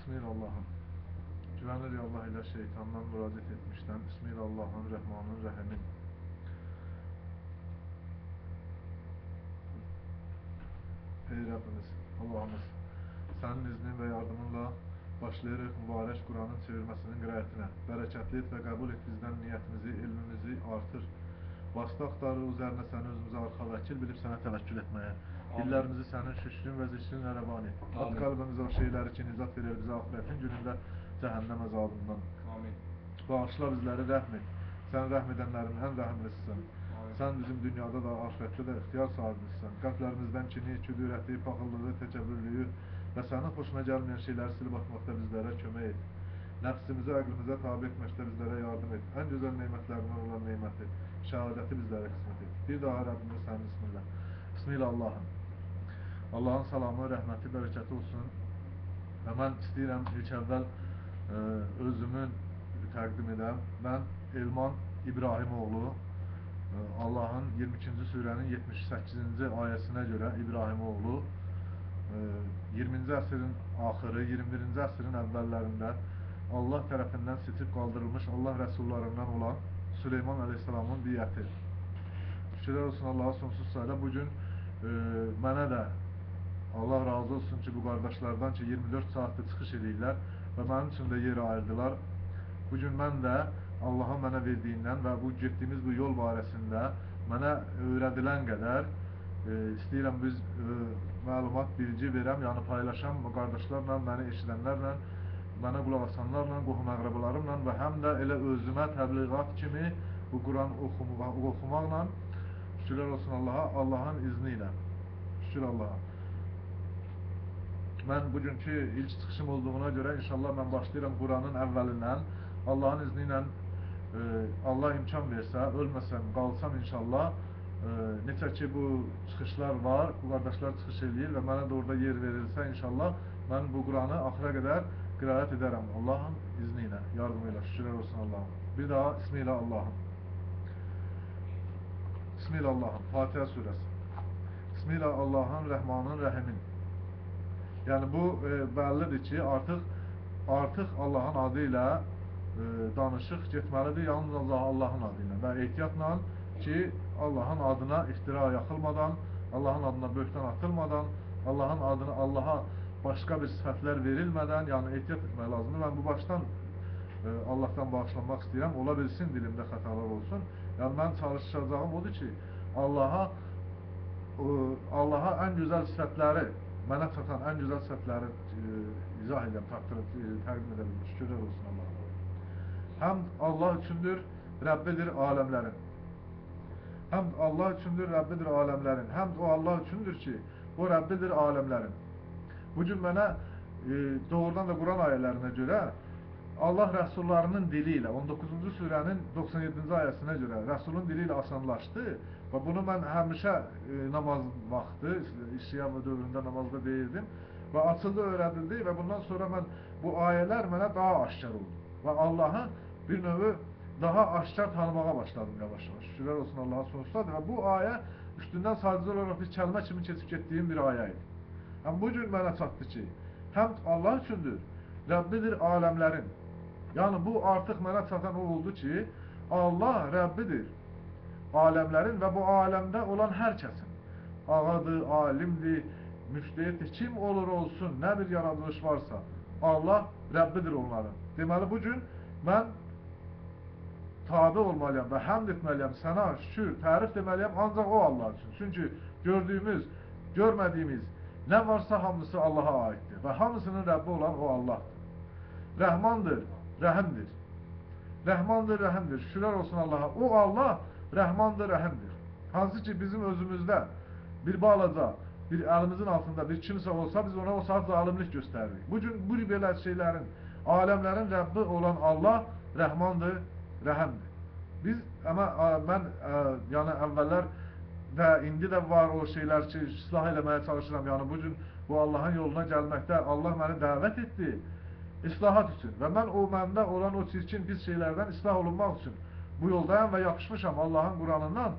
Bismillahirrahmanirrahim. Güvenilir Allah ile şeytandan müracaat etmişten. Bismillahirrahmanirrahim. Ey Rabbimiz, Allah'ımız, senin iznin ve yardımınla başlayarak mübarek Kur'an'ın çevirmesinin qiraətine bereketli et ve kabul et bizden niyetimizi, ilmimizi artır. Vasıta aktarır üzerine seni özümüze arka vekil bilip sana tevekkül etmeye. Dillerimizi senin şükrün ve zikrinle revan et. At kalbimize o şeyler için izat verir bize ahiretin gününde cehennem azabından. Amin. Bağışla bizleri, rahmet. Sen rahmedenlerin en rahimlisisin. Sen bizim dünyada da ahirette de ihtiyar sahibimizsin. Kalplerimizden kini, küdüreti, pakıllığı, tecevvürlüğü ve senin hoşuna gelmeyen şeyleri silip atmakta bizlere kömək et. Nefsimize, aklımıza tabi etmekte bizlere yardım et. En güzel nimetlerinden olan nimeti, şehadeti bizlere kısmet et. Bir daha Rabbimiz sen bismillah. Bismillah Allah'ım. Allah'ın salamı, rəhməti, bərəkəti olsun. Və mən istəyirəm ilk əvvəl özümün təqdim edəm. Mən Elman İbrahimoğlu, Allah'ın 22. surenin 78. ayəsinə görə İbrahimoğlu, 20. əsrin axırı, 21. əsrin əvvəllərində Allah tərəfindən seçib qaldırılmış Allah rəsullarından olan Süleyman Aleyhisselamın biyyəti. Şükürlər olsun Allah'a sonsuz sayıda. Bugün mənə də Allah razı olsun ki, bu qardaşlardan ki 24 saatdə çıxış edirlər və mənim üçün də yer ayırdılar. Bugün mən də Allah'ın mənə verdiyindən və bu getdiyimiz bu yol barəsində mənə öyrədilən qədər istəyirəm biz məlumat, bilgi verəm, yəni paylaşam bu qardaşlarla, məni eşidənlərlə, mənə qulaq asanlarla, qohum əqrabalarımla və həm də elə özümə təbliğat kimi bu Quran oxumaqla şükürlər olsun Allah'a, Allah'ın izni ilə. Şükür Allah'a. Mən bugünkü ilk çıxışım olduğuna görə inşallah mən başlayıram Quranın əvvəlindən. Allah'ın izni ilə Allah imkan versə, ölməsəm, qalsam inşallah necə ki bu çıxışlar var, bu qardaşlar çıxış edir və mənə də orada yer verilsə inşallah mən bu Quranı axıra qədər qiraət edərəm Allah'ın izni ilə, yardım ilə, şükürlər olsun Allah'ım. Bir daha Bismillah Allah'ım. Bismillah Allah'ım, Fatiha suresi. Bismillah Allah'ın, Rəhmanın, Rəhimin. Yəni bu bəllidir ki, artıq Allah'ın adı ilə danışıq getməlidir, yalnız Allah'ın adı ilə və ehtiyatla ki, Allah'ın adına iftira yaxılmadan, Allah'ın adına böhtan atılmadan, Allah'ın adına Allah'a başqa bir sifətlər verilmədən, yəni ehtiyat etmək lazımdır. Mən bu başdan Allah'tan bağışlanmaq istəyirəm, ola bilsin dilimdə xətalar olsun. Yəni mən çalışacağım odur ki, Allah'a ən gözəl sifətləri, mənə çatan ən gözəl sifətləri izah edəm, təqdim edə bilmiş. Şükürlər olsun Allah'a. Həmd Allah üçündür, Rəbbidir aləmlərin. Həmd Allah üçündür, Rəbbidir aləmlərin. Həmd o Allah üçündür ki, o Rəbbidir aləmlərin. Bugün mənə doğrudan da Quran ayələrinə görə Allah rəsullarının dili ilə 19-cu surənin 97-ci ayəsinə görə rəsulun dili ilə asanlaşdı və bunu mən həmişə namaz vaxtı, İşya dövründə namazda deyirdim və açıldı, öyrədildi və bundan sonra mən bu ayələr mənə daha aşkar oldu və Allah'ı bir növü daha aşkar tanımağa başladım yavaş-yavaş. Şükürlər olsun Allah'a sonsuzdadır və bu ayə üstündən sadəcə olaraq bir kəlmə kimi keçib getdiyim bir ayə idi. Yəni bugün mənə çatdı ki, həmd Allah üçündür, Rəbbidir aləmlərin. Yəni bu artıq mənə çatan o oldu ki, Allah Rəbbidir aləmlərin və bu aləmdə olan hər kəsin. Ağadır, alimdir, müftəyətdir, kim olur olsun, nə bir yaradılış varsa, Allah Rəbbidir onların. Deməli bugün mən tabi olmalıyam və həmd etməliyəm, sənə şükür, tərif deməliyəm ancaq o Allah üçün. Çünki gördüyümüz, görmədiyimiz nə varsa hamısı Allah'a aiddir və hamısının Rəbbi olan o Allahdır. Rəhmandır, rəhimdir. Rəhmandır, rəhimdir. Şükürlər olsun Allah'a. O Allah rəhmandır, rəhimdir. Hansı ki bizim özümüzdə bir balaca, bir əlimizin altında bir kimsə olsa biz ona o saat zalimlik göstəririk. Bugün bu belə şeylərin, aləmlərin Rəbbi olan Allah rəhmandır, rəhimdir. Biz, amma mən yəni əvvəllər və indi də var o şeylər ki, islah eləməyə çalışıram. Yəni bugün bu Allah'ın yoluna gəlməkdə Allah məni dəvət etdi islahat üçün və mən o məndə olan o çirkin pis şeylərdən islah olunmaq üçün bu yoldayam və yapışmışam Allah'ın Quranından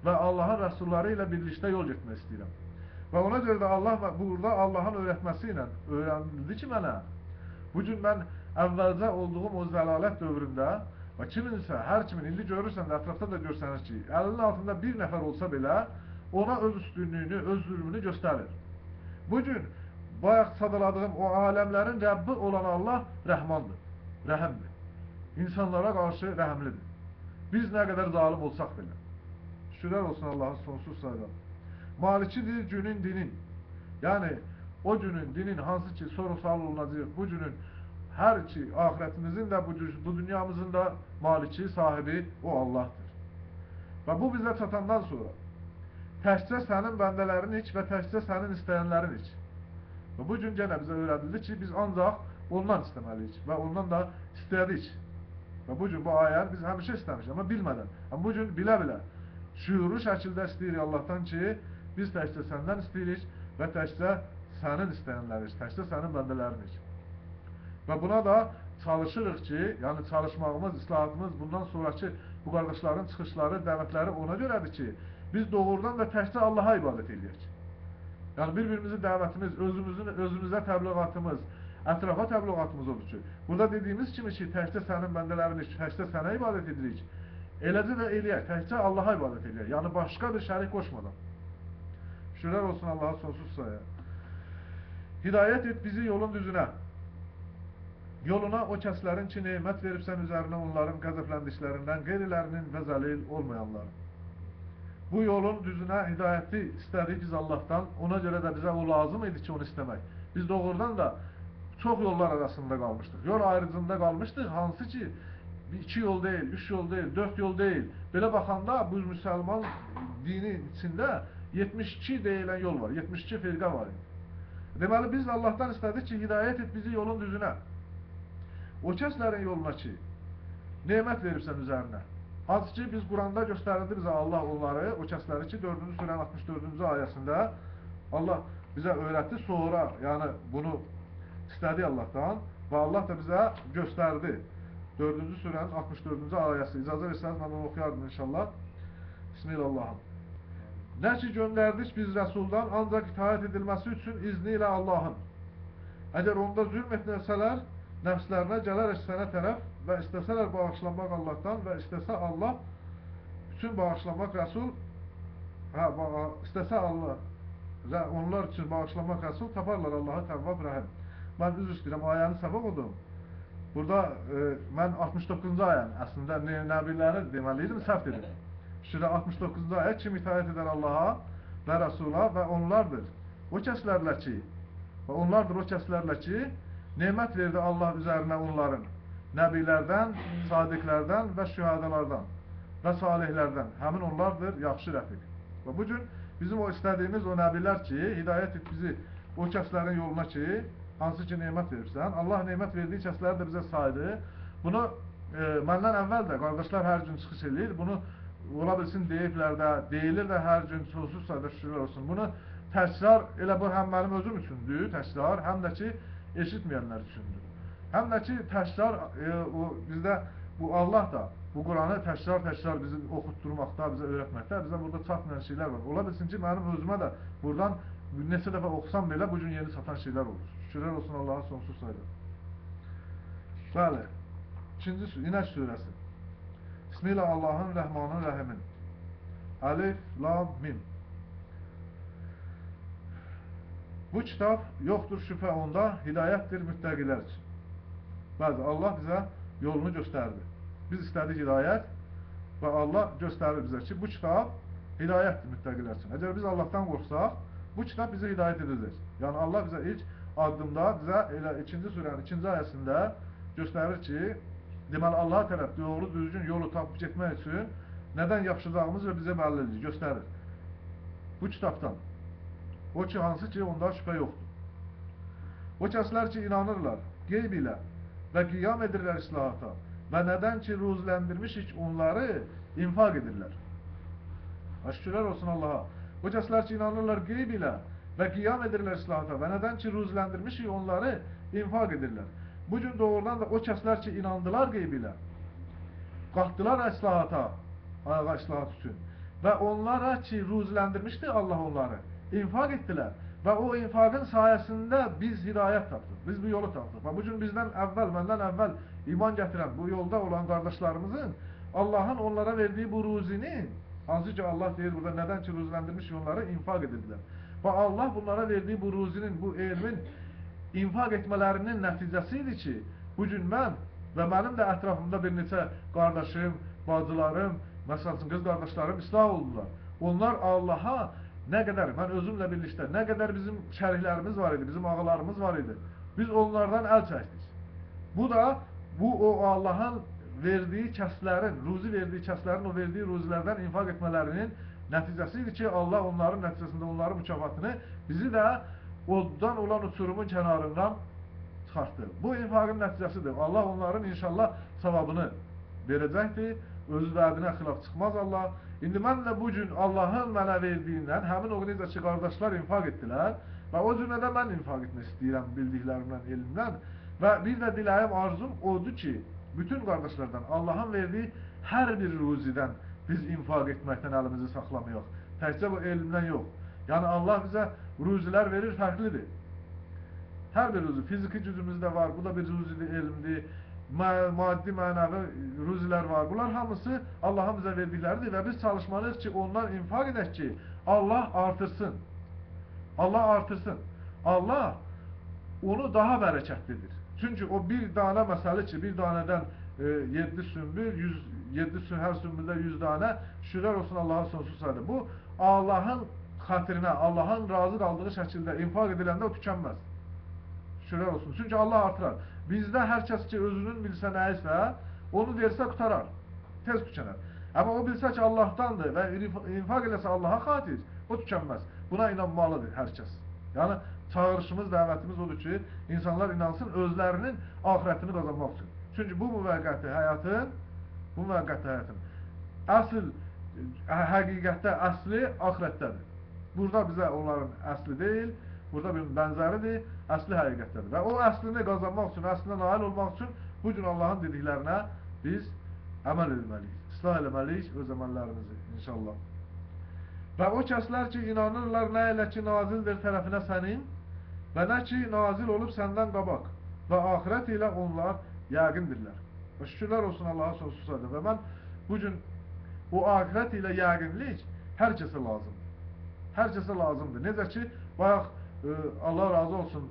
və Allah'ın rəsulları ilə birlikdə yol getmək istəyirəm. Və ona görə də Allah burada Allah'ın öyrətməsi ilə öyrənildi ki mənə Bu gün mən əvvəlcə olduğum o zəlalət dövründə və kiminsə, hər kimin, indi görürsən də, ətrafda da görsənir ki, əlinin altında bir nəfər olsa belə, ona öz üstünlüyünü, öz zülmünü göstərir. Bu gün, bayaq sadaladığım o aləmlərin Rəbbi olan Allah rəhmandır, rəhimdir. İnsanlara qarşı rəhimlidir. Biz nə qədər zalim olsaq belə. Şükürlər olsun Allah'ın sonsuz sayıdan. Malikidir günün dinin. Yani o günün dinin hansı ki sorusal olunacaq, bu günün her ki ahiretimizin de bu dünyamızın da maliki sahibi o Allah'tır. Ve bu bize çatandan sonra təkcə sənin bəndələrin iç və təkcə sənin istəyənlərin iç. Və bu gün gene bize öğretildi ki biz ancaq ondan isteməliyik və ondan da istədik. Və bu gün bu ayəni biz həmişə istəmişik, amma bilmədən. Amma bu gün bilə-bilə şuuru şəkildə istəyirik Allah'tan ki biz təkcə səndən istəyirik və təkcə sənin istəyənlərik, təkcə sənin bəndələrinik. Və buna da çalışırıq ki, yəni çalışmağımız, islahatımız bundan sonraki bu qardaşların çıxışları, dəvətləri ona görədir ki, biz doğrudan da təkcə Allaha ibadət edək. Yəni bir-birimizi dəvətimiz, özümüzə təbliğatımız, ətrafa təbliğatımız odur ki, burada dediyimiz kimi ki, təkcə sənin bəndələrinik, təkcə sənə ibadət edirik. Eləcə də eləyək, təkcə Allaha ibadət edək. Yəni başqa bir şərik qoşmadan. Şükürlər olsun Allaha sonsuz saya. Hidayət et bizi yolun düzünə. Yoluna o kəslərin ki, nemət veribsən üzərinə onların qəzəbləndiklərindən, qeyrilərinin və zəlil olmayanların. Bu yolun düzünə hidayəti istədik biz Allah'tan, ona görə də bizə o lazım idi ki, onu istəmək. Biz doğrudan da çox yollar arasında qalmışdıq. Yol ayrıcında qalmışdıq, hansı ki, 2 yol deyil, 3 yol deyil, 4 yol deyil. Belə baxanda bu müsəlman dini içində 72 deyilən yol var, 72 firqə var. Deməli, biz Allah'tan istədik ki, hidayət et bizi yolun düzünə. O kəslərin yoluna ki, nemət veribsən üzərinə. Hansı ki, biz Quranda göstərildi bizə Allah onları, o kəsləri ki, 4-cü surənin 64-cü ayəsində Allah bizə öyrətdi, sonra, yəni bunu istədi Allah'tan və Allah da bizə göstərdi. 4-cü surənin 64-cü ayəsi. İcazə versəniz, mən onu oxuyardım inşallah. Bismillahirrahmanirrahim. Nə ki göndərdik biz Rəsuldan, ancaq itaət edilməsi üçün izni ilə Allahın. Əgər onda zülm etməsələr, nəfslərinə gələrək sənə tərəf və istəsələr bağışlanmaq Allah'tan və istəsə Allah bütün bağışlanmaq Rəsul istəsə Allah onlar üçün bağışlanmaq Rəsul taparlar Allah'a təvvab rəhim. Mən üzr istəyirəm, ayəni səbəb oldum. Burada mən 69-cu ayəni əslində nəbiləri deməliydim, səhv dedim. Şurada 69-cu ayə kim itaət edər Allah'a və Rəsula və onlardır. O kəslərlə ki və onlardır o kəslərlə ki nemət verdi Allah üzərinə onların, nəbilərdən, sadiqlərdən və şühadalardan və salihlərdən. Həmin onlardır, yaxşı rəfiq. Və bu gün bizim o istədiyimiz o nəbilər ki, hidayət et bizi o kəslərin yoluna ki, hansı ki nemət veribsən, Allah nemət verdiyi kəsləri də bizə saydı. Bunu məndən əvvəl də qardaşlar hər gün çıxış edir. Bunu ola bilsin deyiblər də, deyilir də hər gün sonsuz sayda şükürlər olsun. Bunu təkrar, elə bu həm mənim özüm üçündür, təkrar, həm də ki eşitməyənlər üçündür. Həm də ki, təkrar, bizdə bu Allah da, bu Quranı təkrar bizi oxutturmaqda, bizə öyrətməkdə, bizə burada çatmayan şeylər var. Ola bilsin ki, mənim özümə də buradan neçə dəfə oxusam belə, bu gün yeni çatan şeylər olur. Şükürlər olsun Allah'a sonsuz sayda. Bəli, 2-ci İnəş surəsi. Bismillah Allahın Rəhmanın Rəhimin. Alif, Lam, Mim. Bu kitab yoxdur şübhə onda, hidayətdir müttəqilər üçün. Bəzi Allah bizə yolunu göstərdi. Biz istədik hidayət və Allah göstərir bizə ki, bu kitab hidayətdir müttəqilər üçün. Əgər biz Allah'tan qorxsaq, bu kitab bizi hidayət edəcək. Yəni Allah bizə ilk addımda bizə elə 2-ci surənin 2-ci ayəsində göstərir ki, deməli Allah tərəf doğru düzgün yolu tapıb getmək üçün nədən yapışacağımız və bizə bəllidir, göstərir. Bu kitabdan. O ki, hansı ki, onda şübhə yoxdur. O kəslər ki, inanırlar, qeyb ilə və qiyam edirlər islahata və nədən ki, ruzləndirmişik onları infaq edirlər. Şükürlər olsun Allaha. O kəslər ki, inanırlar, qeyb ilə və qiyam edirlər islahata və nədən ki, ruzləndirmişik onları infaq edirlər. Bugün doğrudan da o kəslər ki, inandılar qeyb ilə, qalxdılar islahata, ayağa islahat üçün və onlara ki, ruzləndirmişdi Allah onları, infaq etdilər ve o infakın sayesinde biz hidayet tapdıq. Biz bu yolu tapdıq. Ve bugün bizden evvel, benden evvel iman getiren, bu yolda olan kardeşlerimizin Allah'ın onlara verdiği bu ruzini, hansı ki Allah deyir burada neden ki ruzilendirmiş onları infak edirlər. Ve Allah bunlara verdiği bu ruzinin, bu ilmin infak etmelerinin nəticəsidir ki, bugün mən və mənim də ətrafımda bir neçə qardaşım, bacılarım, məsəl üçün qız qardaşlarım islah oldular. Onlar Allaha nə qədər, mən özümlə birlikdə, nə qədər bizim şərihlərimiz var idi, bizim ağalarımız var idi. Biz onlardan əl çəkdik. Bu da, bu o Allah'ın verdiği kəslərin, ruzi verdiği kəslərin o verdiği ruzilərdən infak etmələrinin nəticəsidir ki, Allah onların nəticəsində onların mükafatını bizi də oddan olan uçurumun kənarından çıxartdı. Bu infakın nəticəsidir. Allah onların inşallah savabını verəcəkdir. Öz vədinə xilaf çıxmaz Allah. İndi mən də bugün Allahın mənə verdiyindən, həmin o necə ki, qardaşlar infak etdilər və o cümlədə mən infak etmək istəyirəm bildiklərimdən, elimdən və bir də diləyim, arzum odur ki, bütün qardaşlardan Allahın verdiyi hər bir ruzidən biz infak etməkdən əlimizi saxlamayaq. Təkcə bu elmdən yox. Yəni Allah bizə ruzilər verir, fərqlidir. Hər bir ruzi, fiziki gücümüzdə var, bu da bir ruzidir, elmdir, maddi, mənəvi ruzilər var. Bunlar hamısı Allah'ın bizə verdikləridir və biz çalışmalıyıq ki, ondan infak edək ki, Allah artırsın. Allah artırsın. Allah onu daha bərəkətlidir. Çünki o bir dana məsələ ki, bir danədən 7 sümbül, 7 hər sümbüldə 100 dana, şükürlər olsun Allah'a sonsuz sayıdır. Bu, Allah'ın xatirinə, Allah'ın razı qaldığı şəkildə infak ediləndə o tükənməz. Şükürlər olsun. Çünki Allah artırar. Bizdə hər kəs ki, özünün bilsə nəyisə, onu versə qutarar. Tez tükənər. Amma o bilsə ki, Allah'tandır və infak eləsə Allah'a xatir, o tükənməz. Buna inanmalıdır hər kəs. Yəni, çağırışımız, dəvətimiz odur ki, insanlar inansın özlərinin ahirətini qazanmaq üçün. Çünki bu müvəqqəti həyatın əsl, həqiqətdə əsli ahirətdədir. Burada bizə onların əsli deyil, burada bir bənzəridir, əsli həqiqətdədir. Və o əslini qazanmaq üçün, əslinə nail olmaq üçün bu gün Allah'ın dediklərinə biz əməl etməliyik, islah etməliyik öz əməllərimizi inşallah. Və o kəslər ki, inanırlar nə elə ki, nazildir tərəfinə sənin və nə ki, nazil olub səndən qabaq və axirət ilə onlar yəqindirlər. Və şükürlər olsun Allah'a sonsuz sayıdır. Və mən bugün o axirət ilə yəqinlik hər kəsə lazımdır. Hər kəsə lazımdır. Necə ki, bayaq Allah razı olsun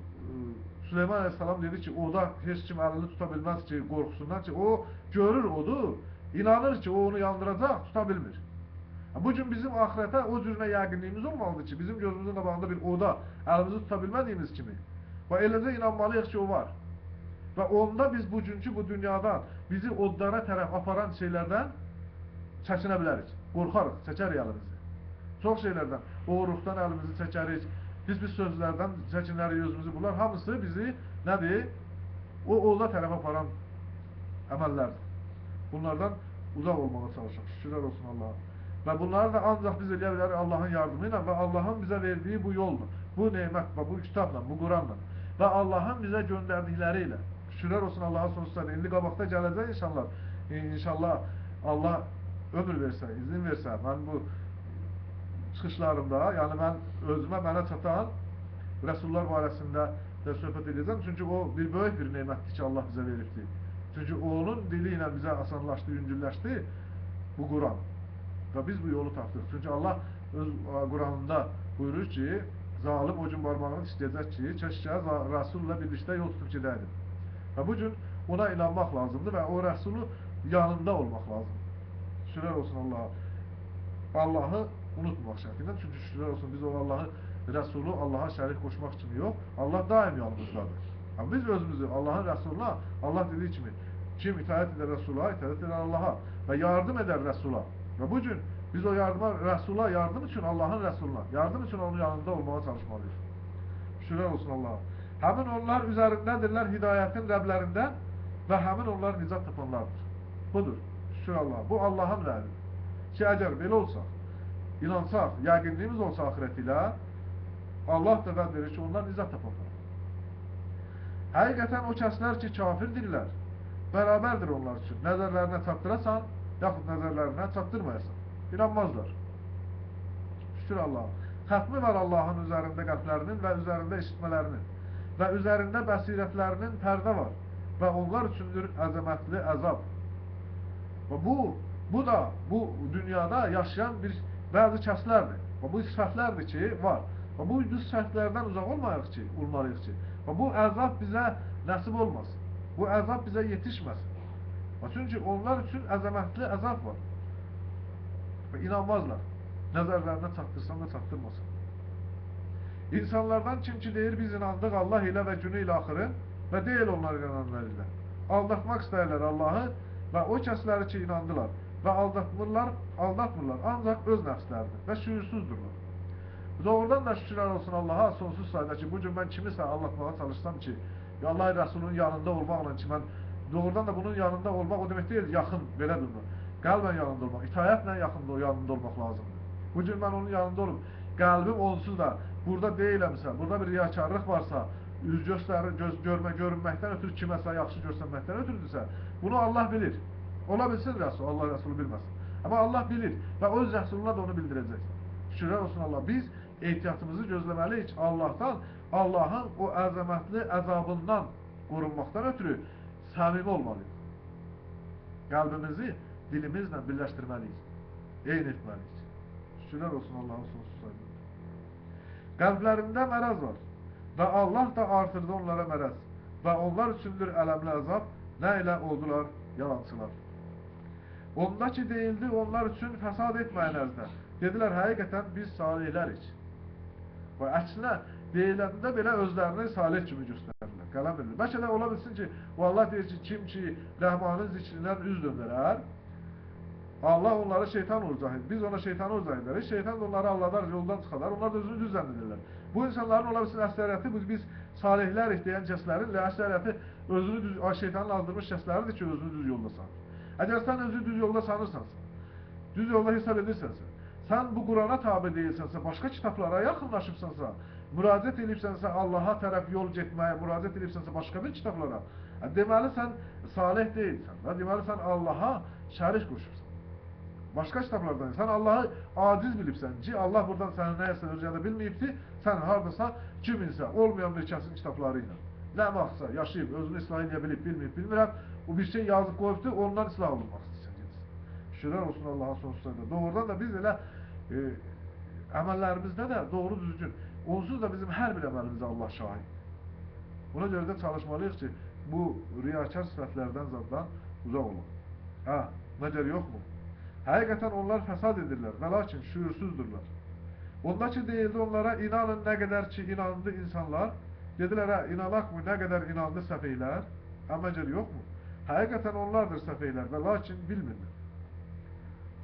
Süleyman Aleyhisselam dedi ki, oda heç kim əlini tuta bilməz ki, qorxusundan ki, o görür odu, inanır ki, o onu yandıracaq, tuta bilmir. Bugün bizim ahirətə o cürünə yəqinliyimiz olmalıdır ki, bizim gözümüzün qabağında bir oda əlimizi tuta bilmədiyimiz kimi və eləcə inanmalıyıq ki, o var. Və onda biz bugünkü bu dünyadan bizi odlara tərəf aparan şeylərdən çəkinə bilərik, qorxarıq, çəkərik əlimizi. Çox şeylərdən, oğruqdan əlimizi çəkərik, pis sözlərdən çəkinərik özümüzü. Bunlar hamısı bizi, nədir? O oda tərəf aparan əməllərdir. Bunlardan uzaq olmağa çalışaq, şükürlər olsun Allah'a. Və bunları da ancaq biz eləyə bilərik Allah'ın yardımı ilə və Allah'ın bizə verdiyi bu yolla, bu neymətlə, bu kitabla, bu Quranla və Allah'ın bizə göndərdikləri ilə. Şükürlər olsun Allah'a sonsuz sayıdır. İndi qabaqda gələcək inşallah. İnşallah Allah ömür versə, izin versə, mən bu çıxışlarımda, yəni mən özümə mənə çatan Rəsullar barəsində də söhbət edəcəm. Çünki o bir böyük bir neymətdir ki, Allah bizə veribdir. Çünki onun dili ilə bizə asanlaşdı, yüngülləşdi bu Quran. Və biz bu yolu tapdıq. Çünki Allah öz Quranında buyurur ki, zalim o gün barmağını istəyəcək ki, keşkə Rəsulla birlikdə yol tutub gedəydim. Və bu gün ona inanmaq lazımdır və o Rəsulu yanında olmaq lazımdır. Şükürlər olsun Allah'a. Allah'ı unutmamaq şərtindən. Çünki şükürlər olsun biz o Allah'ı, Rəsulu Allah'a şərik qoşmaq kimi yox. Allah daim yanımızdadır. Amma biz özümüzü Allah'ın Rəsuluna, Allah dediyi kimi, kim itaət edir Rəsula, itaət edir Allah'a və yardım edər Rəsula. Və bu gün biz o yardıma, Rəsula yardım üçün Allah'ın Rəsuluna, yardım üçün onun yanında olmağa çalışmalıyız. Şükürlər olsun Allah'a. Həmin onlar üzərindədirlər hidayətin Rəblərindən və həmin onlar nicat tapanlardır. Budur. Şükür Allah'a. Bu Allah'ın vədidir. Ki, əgər belə olsaq, inansaq, yəqinliyimiz olsa axirət ilə, Allah da vəd verir ki, onlar nicat tapanlar. Həqiqətən o kəslər ki, kafirdirlər, bərabərdir onlar üçün. Nəzərlərinə çatdırasan, yaxud nəzərlərinə çatdırmayasan. İnanmazlar. Şükür Allah'a. Xətmi var Allahın üzərində qəlblərinin və üzərində eşitmələrinin və üzərində bəsirətlərinin pərdə var və onlar üçündür əzəmətli əzab. Və bu da bu dünyada yaşayan bəzi kəslərdir. Və bu sifətlərdir ki, var. Və bu sifətlərdən uzaq olmalıyıq ki, və bu əzab bizə nəsib olmasın. Bu əzab bizə yetişməsin. Çünki onlar üçün əzəmətli əzab var. Və inanmazlar. Nəzərlərinə çatdırsan da çatdırmasın. İnsanlardan kim ki deyir, biz inandıq Allah ilə və günü ilə axırı və deyil onlar inananlar ilə. Aldatmaq istəyirlər Allahı və o kəsləri ki inandılar və aldatmırlar, ancaq öz nəfsləridir və şüursüzdürlər. Doğrudan da şükürlər olsun Allaha sonsuz sayda ki, bugün mən kimisə aldatmağa çalışsam ki, Allah Rəsulunun yanında olmaqla ki, mən doğrudan da bunun yanında olmaq o demək deyil, yaxın, belə bilmir. Qəlbən yanında olmaq, itayətlə yanında olmaq lazımdır. Bugün mən onun yanında olub, qəlbim onsuz da burada deyiləmsə, burada bir riyakarlıq varsa, üz görünməkdən ötürü kiməsə yaxşı görsənməkdən ötürüdürsə, bunu Allah bilir. Ola bilsin Rəsul, Allah Rəsulu bilməsin. Amma Allah bilir və öz Rəsuluna da onu bildirəcək. Şükürlər olsun Allah. Biz ehtiyatımızı gözləməliyik Allahdan, Allahın o əzəmətli əzabından qorunmaqdan ötürü səmimi olmalıyıq. Qəlbimizi dilimizlə birləşdirməliyik, eyni etməliyik. Şükürlər olsun Allahın sonsuz sayında. Qəlblərində mərəz var və Allah da artırdı onlara mərəz və onlar üçündür ələmli əzab, nə ilə oldular yalancılar. Onda ki deyildi, onlar üçün fəsad etməyin ərzdə. Dedilər, həqiqətən biz salihlərik. Və əksinə, deyiləndə belə özlərini salih kimi göstərirlər, qələm edirlər. Bəlkə də ola bilsin ki, Allah deyir ki, kim ki Rəhmanın zikrindən üz döndərər, Allah onları şeytan olacaq. Biz ona şeytanı olacaq edərik. Şeytan da onları Allahdan yoldan çıxarlar. Onlar da özünü düz zənn edirlər. Bu insanların ola bilsin əksəriyyəti, biz salihlərik deyən kəslərin əksəriyyəti özünü şeytanın azdırmış kəsləridir ki, özünü düz yolda sanır. Əgər sən özünü düz yolda sanırsansa, düz yolda hesab edirsənsə, sən bu Qurana tabi deyilsənsə, başqa kitablara yaxınlaşıbsənsə, müraciət edibsənsə, Allaha tərəf yol getməyə, müraciət edibsənsə başqa bir kitablara, deməli sən salih deyilsən, deməli sən Allaha şərik qoşursan. Başqa kitablardan, sən Allahı aciz bilibsən ki, Allah buradan səni nəyəsə öyrədə bilməyibdir, sən haradasa kiminsə, olmayan bir kəsin kitabları ilə, nə vaxtsa yaşayıb, özünü islah edə bilib, bilmirəm, o bir şey yazıb qoyubdur, ondan islah olunmaq istəyirsən. Şükürlər olsun Allaha sonsuz sayda. Doğrudan da biz elə əməllərimizdə də doğru düzgün, onsuz da bizim hər bir əməlimizə Allah şahid. Buna görə də çalışmalıyıq ki, bu riyakar sifətlərdən zaddan uzaq olun. Məgər yoxmu? Həqiqətən onlar fəsad edirlər və lakin şüursüzdürlər. Onda ki deyildi onlara, inanın nə qədər ki inandı insanlar, dedilər, inanaq mı, nə qədər inandı səfeylər, məgər yoxmu? Həqiqətən onlardır səfeylər və lakin bilmirlər.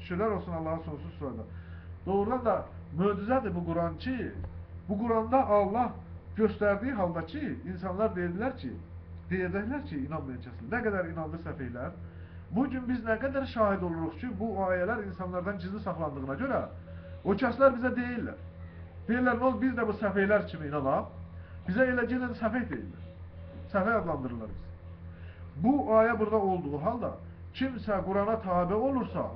Şükürlər olsun Allah'a sonsuz sayda. Doğrudan da möcüzədir bu Quran ki, bu Quranda Allah göstərdiyi halda ki, insanlar deyəcəklər ki, inanmayan kəslər, nə qədər inandı səfeylər. Bugün biz nə qədər şahid oluruq ki, bu ayələr insanlardan gizli saxlandığına görə, o kəslər bizə deyirlər. Deyirlər, nə oldu, biz də bu səfeylər kimi inanaq, bizə elə gələn səfey deyirlər. Səfey adlandırırlar bizi. Bu ayə burada olduğu halda, kimsə Qurana tabi olursa,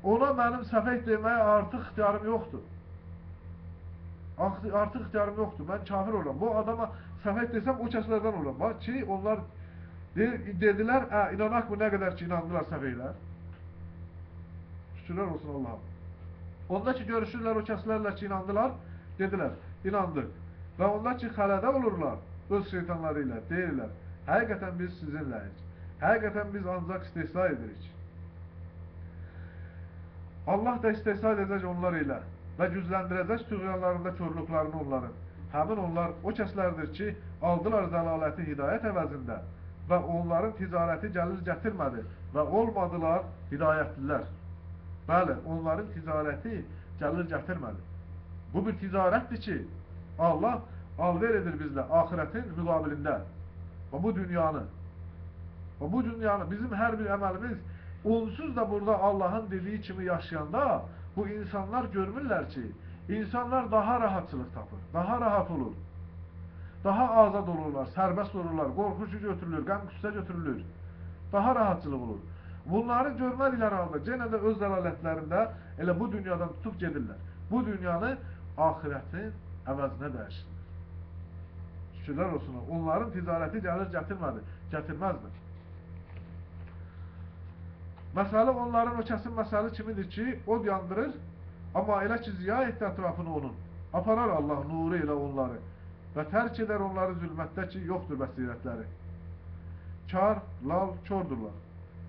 ona mənim səfeh deməyə artıq ixtiyarım yoxdur. Artıq ixtiyarım yoxdur, mən kafir oluram. Bu adama səfeh desəm, o kəslərdən oluram. Bax ki, onlar dedilər, inanaq mı nə qədər ki inandılar səfeylər? Şükürlər olsun Allah'a. Onda ki görüşürlər o kəslərlə ki inandılar, dedilər, inandıq. Və onlar ki xələdə olurlar, öz şeytanları ilə deyirlər, həqiqətən biz sizinləyik. Həqiqətən biz ancaq istehza edirik. Allah da istehza edəcək onlar ilə və gücləndirəcək tüğyanlarında körlüklərini onların. Həmin onlar o kəslərdir ki, aldılar zəlaləti hidayət əvəzində və onların ticarəti gəlir gətirmədi və olmadılar hidayətlilər. Bəli, onların ticarəti gəlir gətirmədi. Bu bir ticarətdir ki, Allah alver edir bizlə axirətin müqabilində və bu dünyanı. Və bu dünyanı, bizim hər bir əməlimiz onsuz da burada Allahın dediyi kimi yaşayanda bu insanlar görmürlər ki, insanlar daha rahatçılıq tapır, daha rahat olur, daha azad olurlar, sərbəst olurlar, qorxucu götürülür, qəm-qüssə götürülür, daha rahatçılıq olur. Bunları görmədikləri halda yenə də öz dəlalətlərində elə bu dünyadan tutub gedirlər. Bu dünyanı ahiretin əvəzinə dəyişirlər. Şükürlər olsun. Onların ticarəti gəlir gətirməzdir. Məsələ onların o kəsin məsələ kimidir ki, od yandırır, amma elə ki ziya etdi ətrafını onun. Aparar Allah nuru ilə onları və tərk edər onları zülmətdə ki, yoxdur bəsirətləri. Kar, lal, kördürlər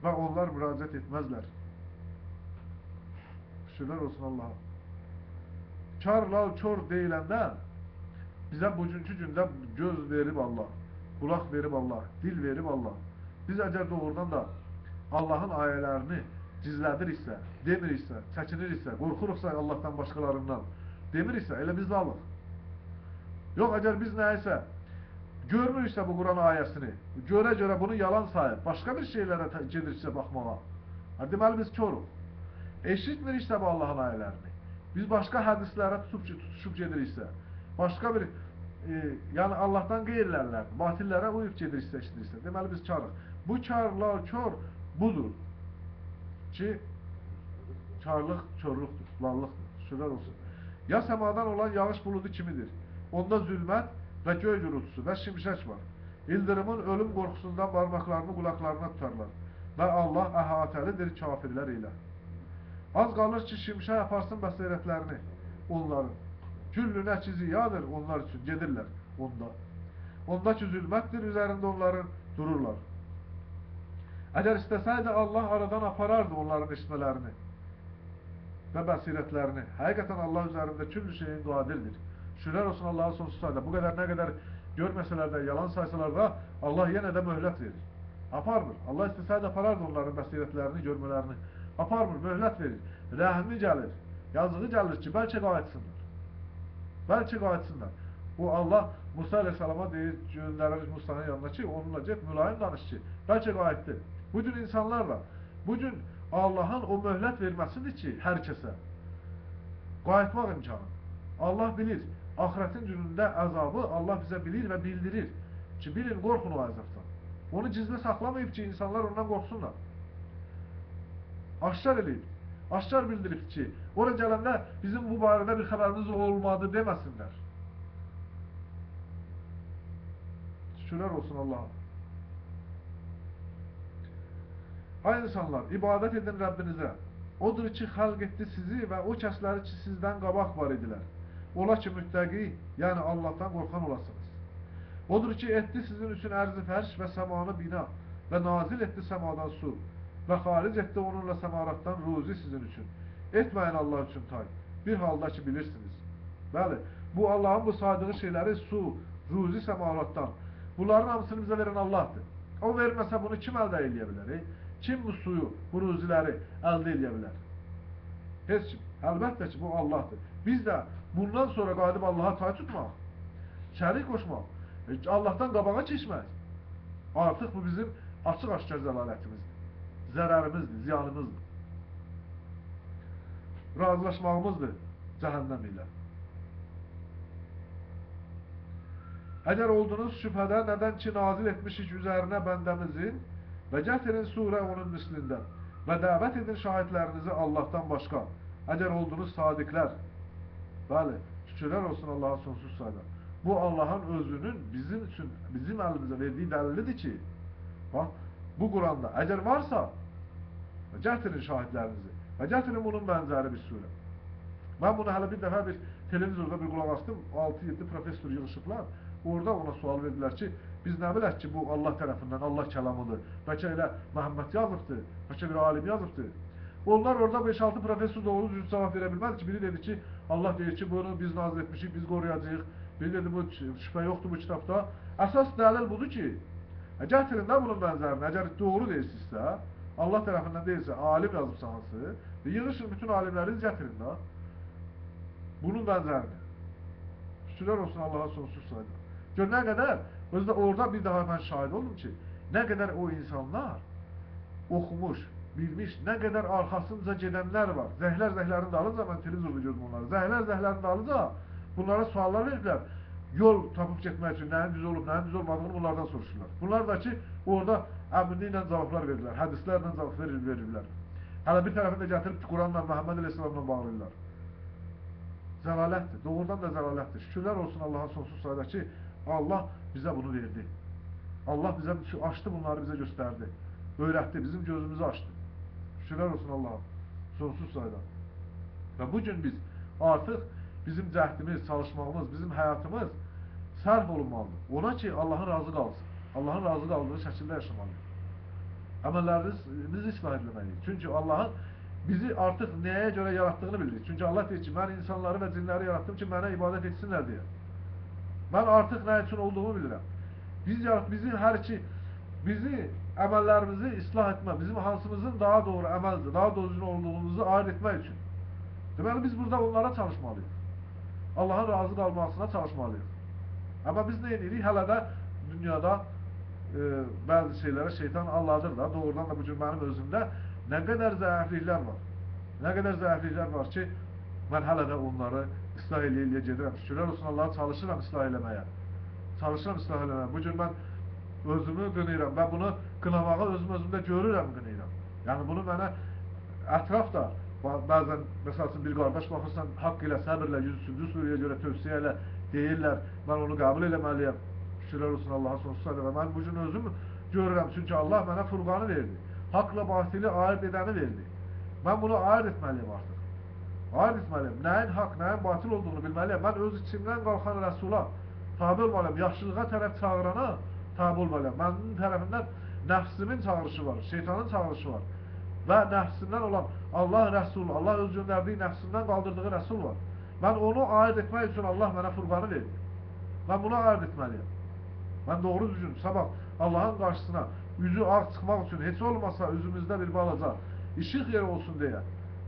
və onlar müraciət etməzlər. Şükürlər olsun Allah'a. Kar, lal, kör deyiləndə bizə bugünkü gündə göz verib Allah, qulaq verib Allah, dil verib Allah. Biz əgər doğrudan da Allah'ın ayələrini gizlədiriksə, demiriksə, çəkiniriksə, qorxuruqsa Allah'tan başqalarından, demiriksə, elə biz alıq. Yox, əgər biz nəyəsə görmürüksə bu Quran ayəsini, görə bunu yalan sayıb, başqa bir şeylərə gediriksə baxmağa, deməli biz körük. Eşitmiriksə bu Allah'ın ayələrini, biz başqa hədislərə tutuşub gediriksə, başqa bir, yəni Allah'tan qeyrilərlər, batillərə uyub gediriksə, eşidiriksə, deməli biz karıq. Bu karlar, kör budur ki, karlıq, körlüqdür, lallıqdır, şükürlər olsun. Ya səmadan olan yağış buludu kimidir? Onda zülmət və göy gürültüsü və şimşək var. İldırımın ölüm qorxusundan barmaqlarını qulaqlarına tutarlar. Və Allah əhatəlidir kafirlər ilə. Az qalır ki, şimşək aparsın bəsirətlərini onların. Küllünə ki ziyadır onlar üçün, gedirlər onda. Ondakı zülmətdir üzərində onların, dururlar. Əgər istəsəydi Allah aradan aparardı onların eşitmələrini və bəsirətlərini. Həqiqətən Allah üzərində küllü şeyin qadirdir. Şükürlər olsun Allah'a sonsuz sayda. Bu qədər nə qədər görməsələr də, yalan saysalar da Allah yenə də möhlət verir. Aparmır. Allah istəsəydi aparardı onların bəsirətlərini, görmələrini. Aparmır, möhlət verir. Rəhmi gəlir. Yazığı gəlir ki, bəlkə qayıtsınlar. Bəlkə qayıtsınlar. Bu Allah Musa Aleyhisselam'a deyir, göndərir Musa'nın yanına ki, onunla get, mülayim danış ki, bəlkə qayıtdı. Bugün insanlarla, bugün Allah'ın o möhlət verməsidir ki, hər kəsə qayıtmaq imkanı. Allah bilir, ahiretin günündə əzabı Allah bizə bilir və bildirir ki, bilin, qorxun o əzabdan. Onu gizli saxlamayıb ki, insanlar ondan qorxsunlar. Aşkar eləyib, aşkar bildirib ki, oraya gələndə bizim bu barədə bir xəbərimiz olmadı deməsinlər. Şükürlər olsun Allah'a. Ay insanlar, ibadət edin Rəbbinizə. Odur ki, xalq etdi sizi və o kəsləri ki, sizdən qabaq var idilər. Ola ki, müttəqi, yəni Allah'tan qorxan olasınız. Odur ki, etdi sizin üçün ərzi fərş və səmanı bina və nazil etdi səmadan su və xaric etdi onunla səmaratdan ruzi sizin üçün. Etməyin Allah üçün tay. Bir halda ki, bilirsiniz. Bəli, bu Allah'ın bu saydığı şeyləri su, ruzi səmaratdan. Bunların hamısını bizə verən Allah'dır. O verməsə bunu kim əldə edə bilər? Kim bu suyu, bu ruziləri əldə edə bilər? Heç kim. Əlbəttə ki, bu Allah'dır. Biz də bundan sonra qalib Allah'a tay tutmaq, şərik qoşmaq, Allah'tan qabağa keçmək, artıq bu bizim açıq-aşkar zəlalətimizdir, zərərimizdir, ziyanımızdır. Razılaşmağımızdır cəhənnəm ilə. Əgər oldunuz şübhədə, nədən ki nazil etmişik üzərinə bəndəmizin və gətirin surə onun mislindən və dəvət edin şahidlərinizi Allah'tan başqa. Əgər oldunuz sadiqlər, bəli, şükürlər olsun Allah'a sonsuz sayda. Bu Allah'ın özünün bizim üçün, bizim əlimizə verdiyi dəlillidir ki, bax, bu Quranda əgər varsa, gətirin şahidlərinizi və gətirin bunun bənzəri bir surə. Mən bunu hələ bir dəfə bir televizorda bir qulaq astım, 6-7 professor yığışıblar. Orada ona sual verdilər ki, biz nə bilək ki, bu Allah tərəfindən, Allah kəlamıdır. Bəlkə elə Məhəmməd yazıbdır, bəlkə bir alim yazıbdır. Onlar orada 5-6 professor doğru düzgün cavab verə bilmədi ki, biri dedi ki, Allah deyir ki, bunu biz nazil etmişik, biz qoruyacağıq. Biri dedi, bu şübhə yoxdur bu kitabda. Əsas dəlil budur ki, gətirin də bunun bənzərini, əgər doğru deyilsizsə, Allah tərəfindən deyilsə, alim yazıbsa hansı, yığışın bütün alimləri gətirin də bunun bənzərini. Şükürlər olsun Allah'a sonsuz sayda. Gör nə qədər, özdə orada bir daha mən şahid oldum ki, nə qədər o insanlar oxumuş, bilmiş, nə qədər arxasınca gedənlər var. Zəhlər zəhlərin dalınca, mən televizorda gördüm onları, zəhlər zəhlərin dalınca bunlara suallar verdilər. yol tapıb getmək üçün nəyin düz olub, nəyin düz olmadığını bunlardan soruşurlar. Bunlar da ki, orada əminliklə cavablar verirlər, hədislərlə cavab verirlər. Hələ bir tərəfində gətirib Quranla, Məhəmməd Aleyhisselamla bağlayırlar. Zəlalətdir, doğrudan da zəlalətdir. Şükürlər olsun Allah'a sonsuz sayıda ki, Allah bizə bunu verdi. Allah bizə açdı, bunları bizə göstərdi. Öyrətdi, bizim gözümüzü açdı. Şükürlər olsun Allah'a sonsuz sayıda. Və bugün biz artıq bizim cəhdimiz, çalışmağımız, bizim həyatımız sərf olunmalıdır. Ona ki, Allahın razı qalsın. Allahın razı qaldığı şəkildə yaşamalıyıq. Əməllərimizi islah etməliyik. Çünki Allahın bizi artıq nəyə görə yaratdığını bilirik. Çünki Allah deyir ki, mən insanları və cinləri yarattım ki, mənə ibadət etsinlər deyə. Mən artıq nə üçün olduğumu bilirəm. Bizi əməllərimizi islah etmə, bizim hansımızın daha doğru əməldir, daha düzgün olduğumuzu ayırt etmək üçün. Deməli, biz burada onlara çalışmalıyıq. Allahın razı qalmasına çalışmalıyıq. Amma biz nə edirik? Hələ də dünyada bəzi şeylərə şeytan Allah'dır da, doğrudan da bugün mənim özümdə nə qədər zəifliklər var. Nə qədər zəifliklər var ki, mən hələ də onları islah eləyə gedirəm. Şükürlər olsun Allah'a çalışıram islah eləməyə. Çalışıram islah eləməyə. Bugün mən özümü qınayıram və bunu qınamağı özümdə görürəm, qınayıram. Yəni bunu mənə ətrafda bəzən, məsəl üçün bir qardaş baxırsan, haqq ilə, səbirlə, yüzsüzlü sürüyə görə tövsiyə ilə deyirlər, mən onu qəbul eləməliyəm. Şükürlər olsun Allah'a sonsuz sayıda və mən bugün özüm görürəm, çünki Allah mənə Furqanı verdi. Haqla batili ayırt edəni verdi. Mən bunu ayırt etməliyim artıq. Ayırt etməliyim. Nəyin haqq, nəyin batil olduğunu bilməliyim. Mən öz içimdən qalxan Rəsula tabi olmalıyım. Yaxşılığa tərəf çağırana tabi olmalıyım. Mənim tərəfindən nəfsimin çağırışı var, şeytanın çağırışı var. Və nəfsindən olan Allah Rəsul, Allah öz göndərdiyi nəfsindən qaldırdığı Rəsul var. Mən onu ayırt etmək üçün Allah mənə Furqanı verdi. Mən bunu ayırt etməliyim. Mən doğru düzgün sabah Allahın qarşısına üzü ağ çıxmaq üçün heç olmasa üzümüzdə bir balaca işıq yeri olsun deyə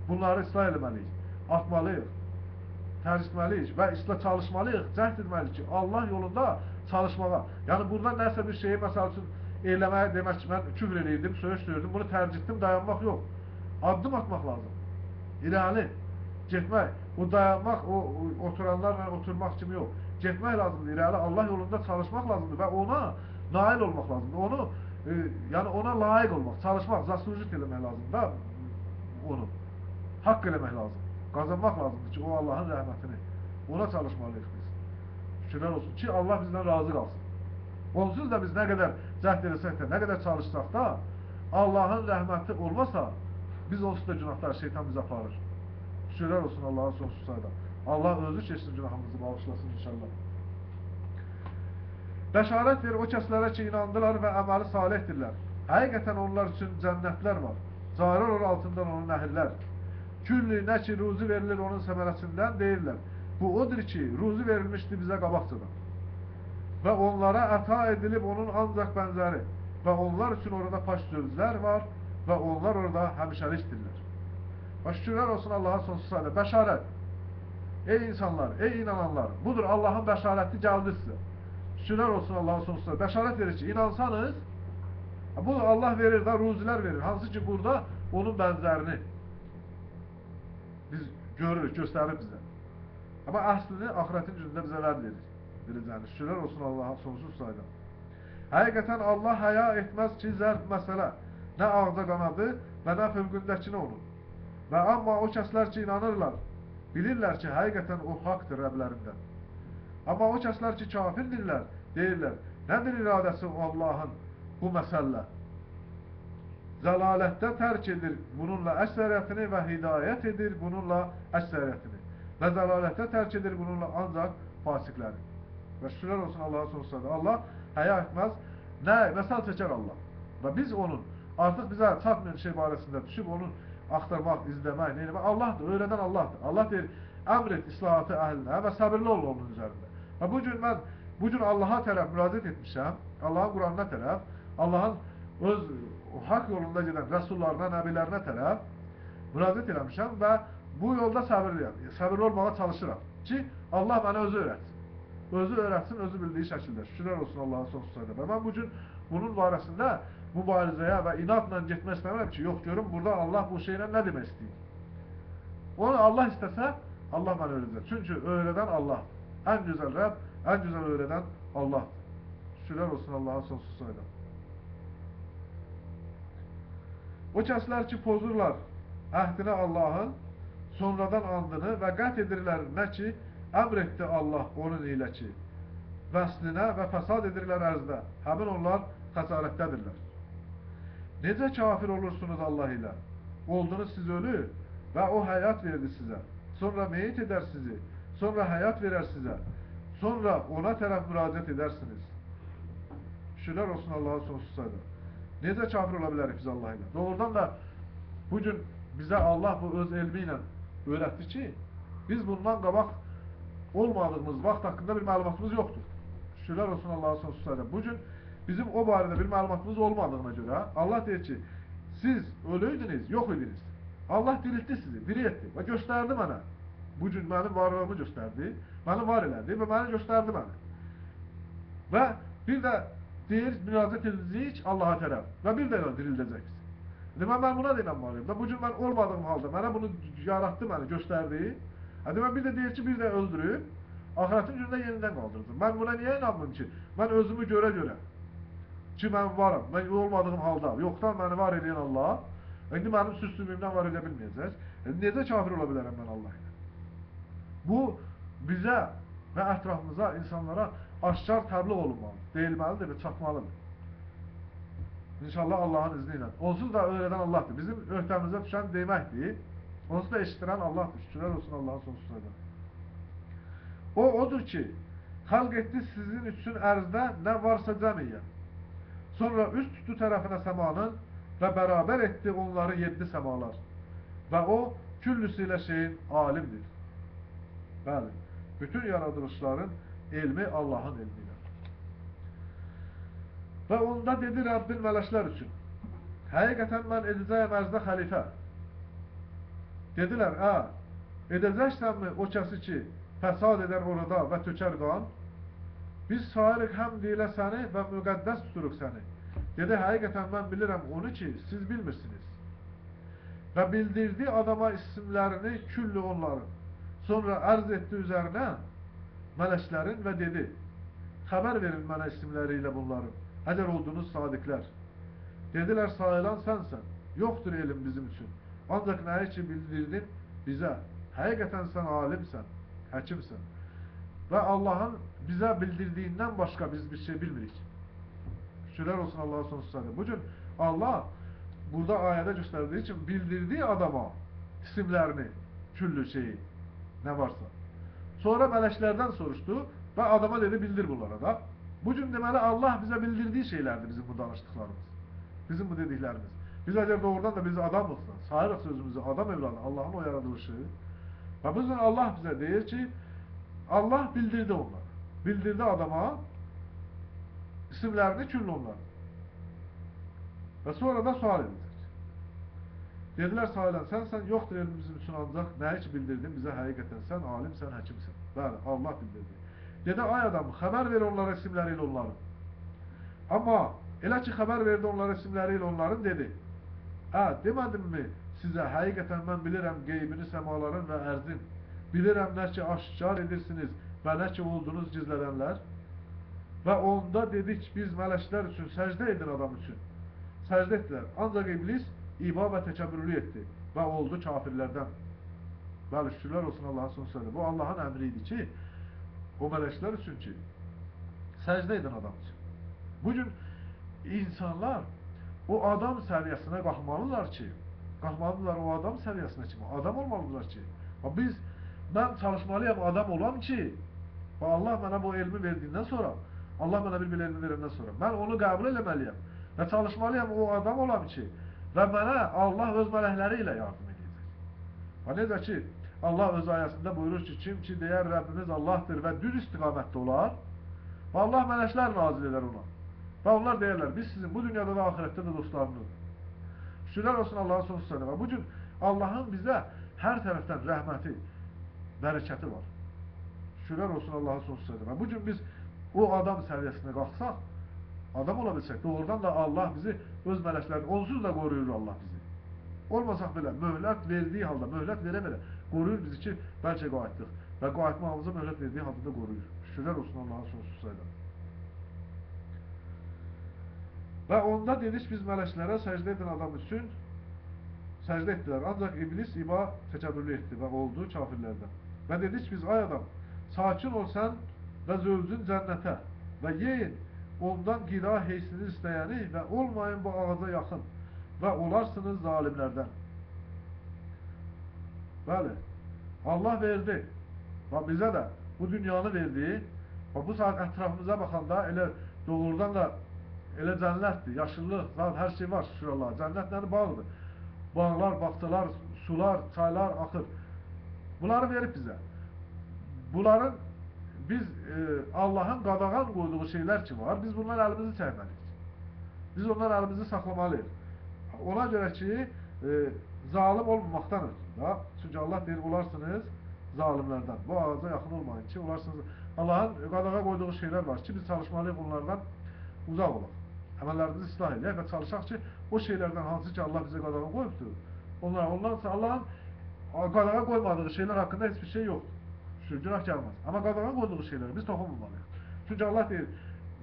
bunları islah eləməliyik, atmalıyıq, tərcitməliyik və islah çalışmalıyıq, cəhd etməliyik ki, Allah yolunda çalışmağa. Yəni buradan nəsə bir şeyi məsəl üçün eləməyə demək ki, mən küfr eləyirdim, söyüş döyürdüm, bunu tərcitdim, dayanmaq yox. Addım atmaq lazım. İrəli, getmək, o dayanmaq, o oturanlarla oturmaq kimi yox. Getmək lazımdır, irəli Allah yolunda çalışmaq lazımdır və ona nail olmaq lazımdır. Onu, yəni ona layiq olmaq, çalışmaq, zaslujit eləmək lazımdır da onu. Haqq eləmək lazım. Qazanmaq lazımdır ki, o Allahın rəhmətini. Ona çalışmalıyıq biz. Şükürlər olsun ki, Allah bizdən razı qalsın. Onsuz da biz nə qədər cəhd eləsək də, nə qədər çalışsaq da, Allahın rəhməti olmasa, biz onsuz da günahlar, şeytan bizi aparır. Şükürlər olsun Allah'a sonsuz sayıda. Allah özü keçsin günahımızı bağışlasın inşallah. Bəşarət verir o kəslərə ki, inandılar və əməli salihdirlər. Həqiqətən onlar üçün cənnətlər var. Cari olur altından onun nəhirlər. Küllü nə ki, ruzi verilir onun səmərəsindən deyirlər. Bu odur ki, ruzi verilmişdir bizə qabaqcadan. Və onlara əta edilib onun ancaq bənzəri. Və onlar üçün orada paş sözlər var və onlar orada həmişəlikdirlər. Və şükürlər olsun Allah'a sonsuz sayıda. Bəşarət. Ey insanlar, ey inananlar, budur Allahın bəşarəti gəldi sizə. Şükürlər olsun Allah'a sonsuz sayıda. Bəşarət verir ki, inansanız, bu Allah verir da, ruzilər verir. Hansı ki, burada onun bənzərini biz görürük, göstərir bizə. Amma əslini axirətin günündə bizə vəd verir. Verəcəyini. Şükürlər olsun Allah'a sonsuz sayıda. Həqiqətən Allah həya etməz ki, zərb məsələ nə ağca qanadı və nə fövqündəkini olur. Və amma o kəslər ki, inanırlar, bilirlər ki, həqiqətən o haqdır Rəblərindən. Amma o kəslər ki, kafirdirlər, deyirlər, nədir iradəsi Allahın bu məsələ? Zəlalətdə tərk edir bununla əksəriyyətini və hidayət edir bununla əksəriyyətini. Və zəlalətdə tərk edir bununla ancaq fasiqləri. Və şükürlər olsun Allah'a sonsuz. Allah həya etməz, nə, məsəl çəkər Allah. Və biz onun, artıq bizə çatmayan şey barəsində düşüb onun axtarmaq, izləmək, neyləmək, Allahdır, öyrədən Allahdır. Allah deyir, əmr et islahatı əhlinə və səbirli ol onun üzərində. Və bugün Allaha tərəf müraciət etmişəm, Allahın Quranına tərəf, Allahın öz haqq yolunda gedən rəsullarına, nəbilərinə tərəf müraciət eləmişəm və bu yolda səbirliyəm, səbirli olmağa çalışıram ki, Allah mənə özü öyrətsin. Özü öyrətsin, özü bildiyi şəkildə. Şükürlər olsun Allah'a sonsuz sayıda. Və mən bugün bunun barəsində mübarizəyə və inatla getmək istəmirəm ki, yox görüm, burada Allah bu şeylə nə demək istəyir. Onu Allah istəsə, Allah mənə öyrədəcək. Çünki öyrədən Allah, ən gözəl Rəbb, En güzel öğreden Allah. Şükürler olsun Allah'a sonsuz sayıda. O kəslər ki pozurlar əhdini Allahın, sonradan andını və qət edirlər nə ki, əmr etdi Allah onun ilə ki, vəslinə və fəsad edirlər ərzdə. Həmin onlar xəsarətdədirlər. Necə kafir olursunuz Allah ilə? Oldunuz siz ölü və o həyat verdi sizə. Sonra meyit edər sizi. Sonra həyat verər sizə. Sonra ona tərəf müraciət edərsiniz. Şükürlər olsun Allah'a sonsuz sayıda. Necə kafir ola bilərik biz Allah ilə? Doğrudan da bugün bizə Allah bu öz elmi ilə öyrətdi ki, biz bundan qabaq olmadığımız vaxt haqqında bir məlumatımız yoxdur. Şükürlər olsun Allah'a sonsuz sayıda. Bugün bizim o barədə bir məlumatımız olmadığına görə Allah deyir ki, siz ölüydünüz, yox idiniz. Allah diriltdi sizi, diri etdi və göstərdi mənə. Bugün mənim varlığımı göstərdi, məni var elədi və məni göstərdi mənə. Və bir də deyir, müraciət edəcəyik Allaha tərəf və bir də dirildəcəksiniz. Demə, mən buna da inanmalıyım. Və bugün mən olmadığım halda mənə bunu yarattı, məni göstərdi. Demə, bir də deyir ki, bir də öldürüb, ahirətin günündə yenidən qaldırdım. Mən buna niyə inanmıyorum ki? Mən özümü görə-görə ki, mən varım, mən olmadığım halda, yoxdan məni var edən Allah, indi mənim süslümümdən var edə bilməyəcək. Necə kafir ola bilərəm mən Allah ilə? Bu, bizə və ətrafımıza, insanlara aşkar təbliğ olunmalıdır, deyilməlidir və çatmalıdır. İnşallah Allahın izni ilə. Onsuz da öyrədən Allahdır. Bizim öhdəmizə düşən deməkdir. Onsuz da eşitdirən Allahdır. Şükürlər olsun Allahın sonsuzluğuna. O, odur ki, xalq etdi sizin üçün ərzdə nə varsa cəmiyyən. Sonra üst tutdu tərəfinə səmanın və bərabər etdi onları 7 səmalar. Və o, küllüsü ilə şeyin alimdir. Bəli, bütün yaradılışların elmi Allahın elmidir. Və onda dedi Rəbbin mələklər üçün, həqiqətən mən edəcəyəm ərzdə xəlifə. Dedilər, edəcəksənmi o kəsi ki, fəsad edər orada və tökər qan? Biz sayırıq həmd ilə səni və müqəddəs tuturuq səni. Dedi, həqiqətən mən bilirəm onu ki, siz bilmirsiniz. Və bildirdi adama isimlərini küllü onların. Sonra ərz etdi üzərinə mələklərin və dedi, xəbər verin mənə isimləri ilə bunların, əgər oldunuz sadiqlər. Dedilər, sayılan sənsən, yoxdur elm bizim üçün. Ancaq nəyi ki bildirdin bizə, həqiqətən sən alimsən, həkimsən. Və Allahın bizə bildirdiyindən başqa biz bir şey bilmirik. Şükürlər olsun Allah'a sonsuz sayıda. Bugün Allah burada ayədə göstərdiyi üçün bildirdiyi adama isimlərini, küllü şeyi, nə varsa. Sonra mələklərdən soruşdu və adama dedi, bildir bunlara da. Bugün deməli Allah bizə bildirdiyi şeylərdir bizim bu danışdıqlarımız. Bizim bu dediklərimiz. Biz əgər doğrudan da biz adamlıqsa, sayırıq sözümüzü, adam evladı, Allahın o yaradılışı. Və bu yüzden Allah bizə deyir ki, Allah bildirdi onları. Bildirdi adama isimlərini küllü onları. Və sonra da sual edildik. Dedilər, sayılan sənsən, yoxdur elmimizin üçün ancaq nəyi ki bildirdin bizə həqiqətən sən alimsən, həkimsən. Bəli, Allah bildirdi. Dedi, ay adam, xəbər ver onlara isimləri ilə onların. Amma elə ki xəbər verdi onlara isimləri ilə onların, dedi, demədim mi sizə, həqiqətən mən bilirəm qeybini səmaların və ərzin, bilirəm nə ki aşkar edirsiniz və nə ki oldunuz gizlədənlər. Və onda dedik, biz mələklər üçün səcdə edin adam üçün. Səcdə etdilər. Ancaq iblis iba və təkəbbürlü etdi və oldu kafirlərdən. Bəli, şükürlər olsun Allah'a sonsuz. Bu Allahın əmri idi ki, o mələklər üçün ki, səcdə edin adam üçün. Bugün insanlar o adam səviyyəsinə qalxmalılar ki, qalxmalılar o adam səviyyəsinə kimi, adam olmalıdırlar ki, mən çalışmalıyam adam olam ki, Allah mənə bu elmi verdiyindən sonra, Allah mənə bir elmi verəndən sonra, mən onu qəbul eləməliyəm və çalışmalıyam o adam olam ki, və mənə Allah öz mələkləri ilə yardım edəcək. Və necə ki, Allah öz ayəsində buyurur ki, kim ki deyər Rəbbimiz Allahdır və düz istiqamətdə olar, və Allah mələklər nazil edər ona. Və onlar deyərlər, biz sizin bu dünyada və ahirətdə də dostlarınız. Şükürlər olsun Allah'a sonsuz sayıda. Və bugün Allahın bizə hər tərəfdən rəhməti, bərəkəti var. Şükürlər olsun Allah'a sonsuz sayıda. Və bugün biz o adam səviyyəsinə qalxsaq, adam ola bilsək, doğrudan da Allah bizi öz mələklərini, onsuz da qoruyur Allah bizi. Olmasaq belə, möhlət verdiyi halda, möhlət verə-verə qoruyur bizi ki, bəlkə qayıtdıq və qayıtmağımıza möhlət verdiyi halda da qoruyur. Şükürler olsun Allah'a sonsuz sayıda. Ve onda dedik biz meleklere secde eden adam için secde ettiler. Ancak iblis iba təkəbbürlü etdi ve oldu kafirlerden. Ve dedik biz ay adam sakin ol sen ve zövcün cennete ve yiyin ondan gıda heysini isteyeni ve olmayın bu ağaca yakın ve olarsınız zalimlerden. Bəli, Allah verdi ve bize de bu dünyanı verdi ve bu saat etrafımıza bakanda elə doğrudan da elə cənnətdir, yaşıllıq, zat hər şey var şükür Allah. Cənnətləri bağlıdır. Bağlar, bağçalar, sular, çaylar akır. Bunları verip bize. Bunların biz Allah'ın qadağan koyduğu şeyler ki var, biz bunlar elimizi çəkməliyik. Biz onlar elimizi saklamalıyız. Ona göre ki zalim olmamaktan ötürü. Çünkü Allah deyir, olarsınız zalimlerden. Bu ağaca yakın olmayın ki, olarsınız. Allah'ın qadağa koyduğu şeyler var ki, biz çalışmalıyıq onlardan uzak olaq. Əməllərimizi ıslah edək və çalışaq ki, o şeylerden hansı ki Allah bize qadağa koyubdur. Ondansa Allah'ın qadağa koymadığı şeyler hakkında hiçbir şey yoktur. Şu günah gelmez. Ama qadağa koyduğu şeyleri biz toxunmamalıyıq. Çünkü Allah deyir,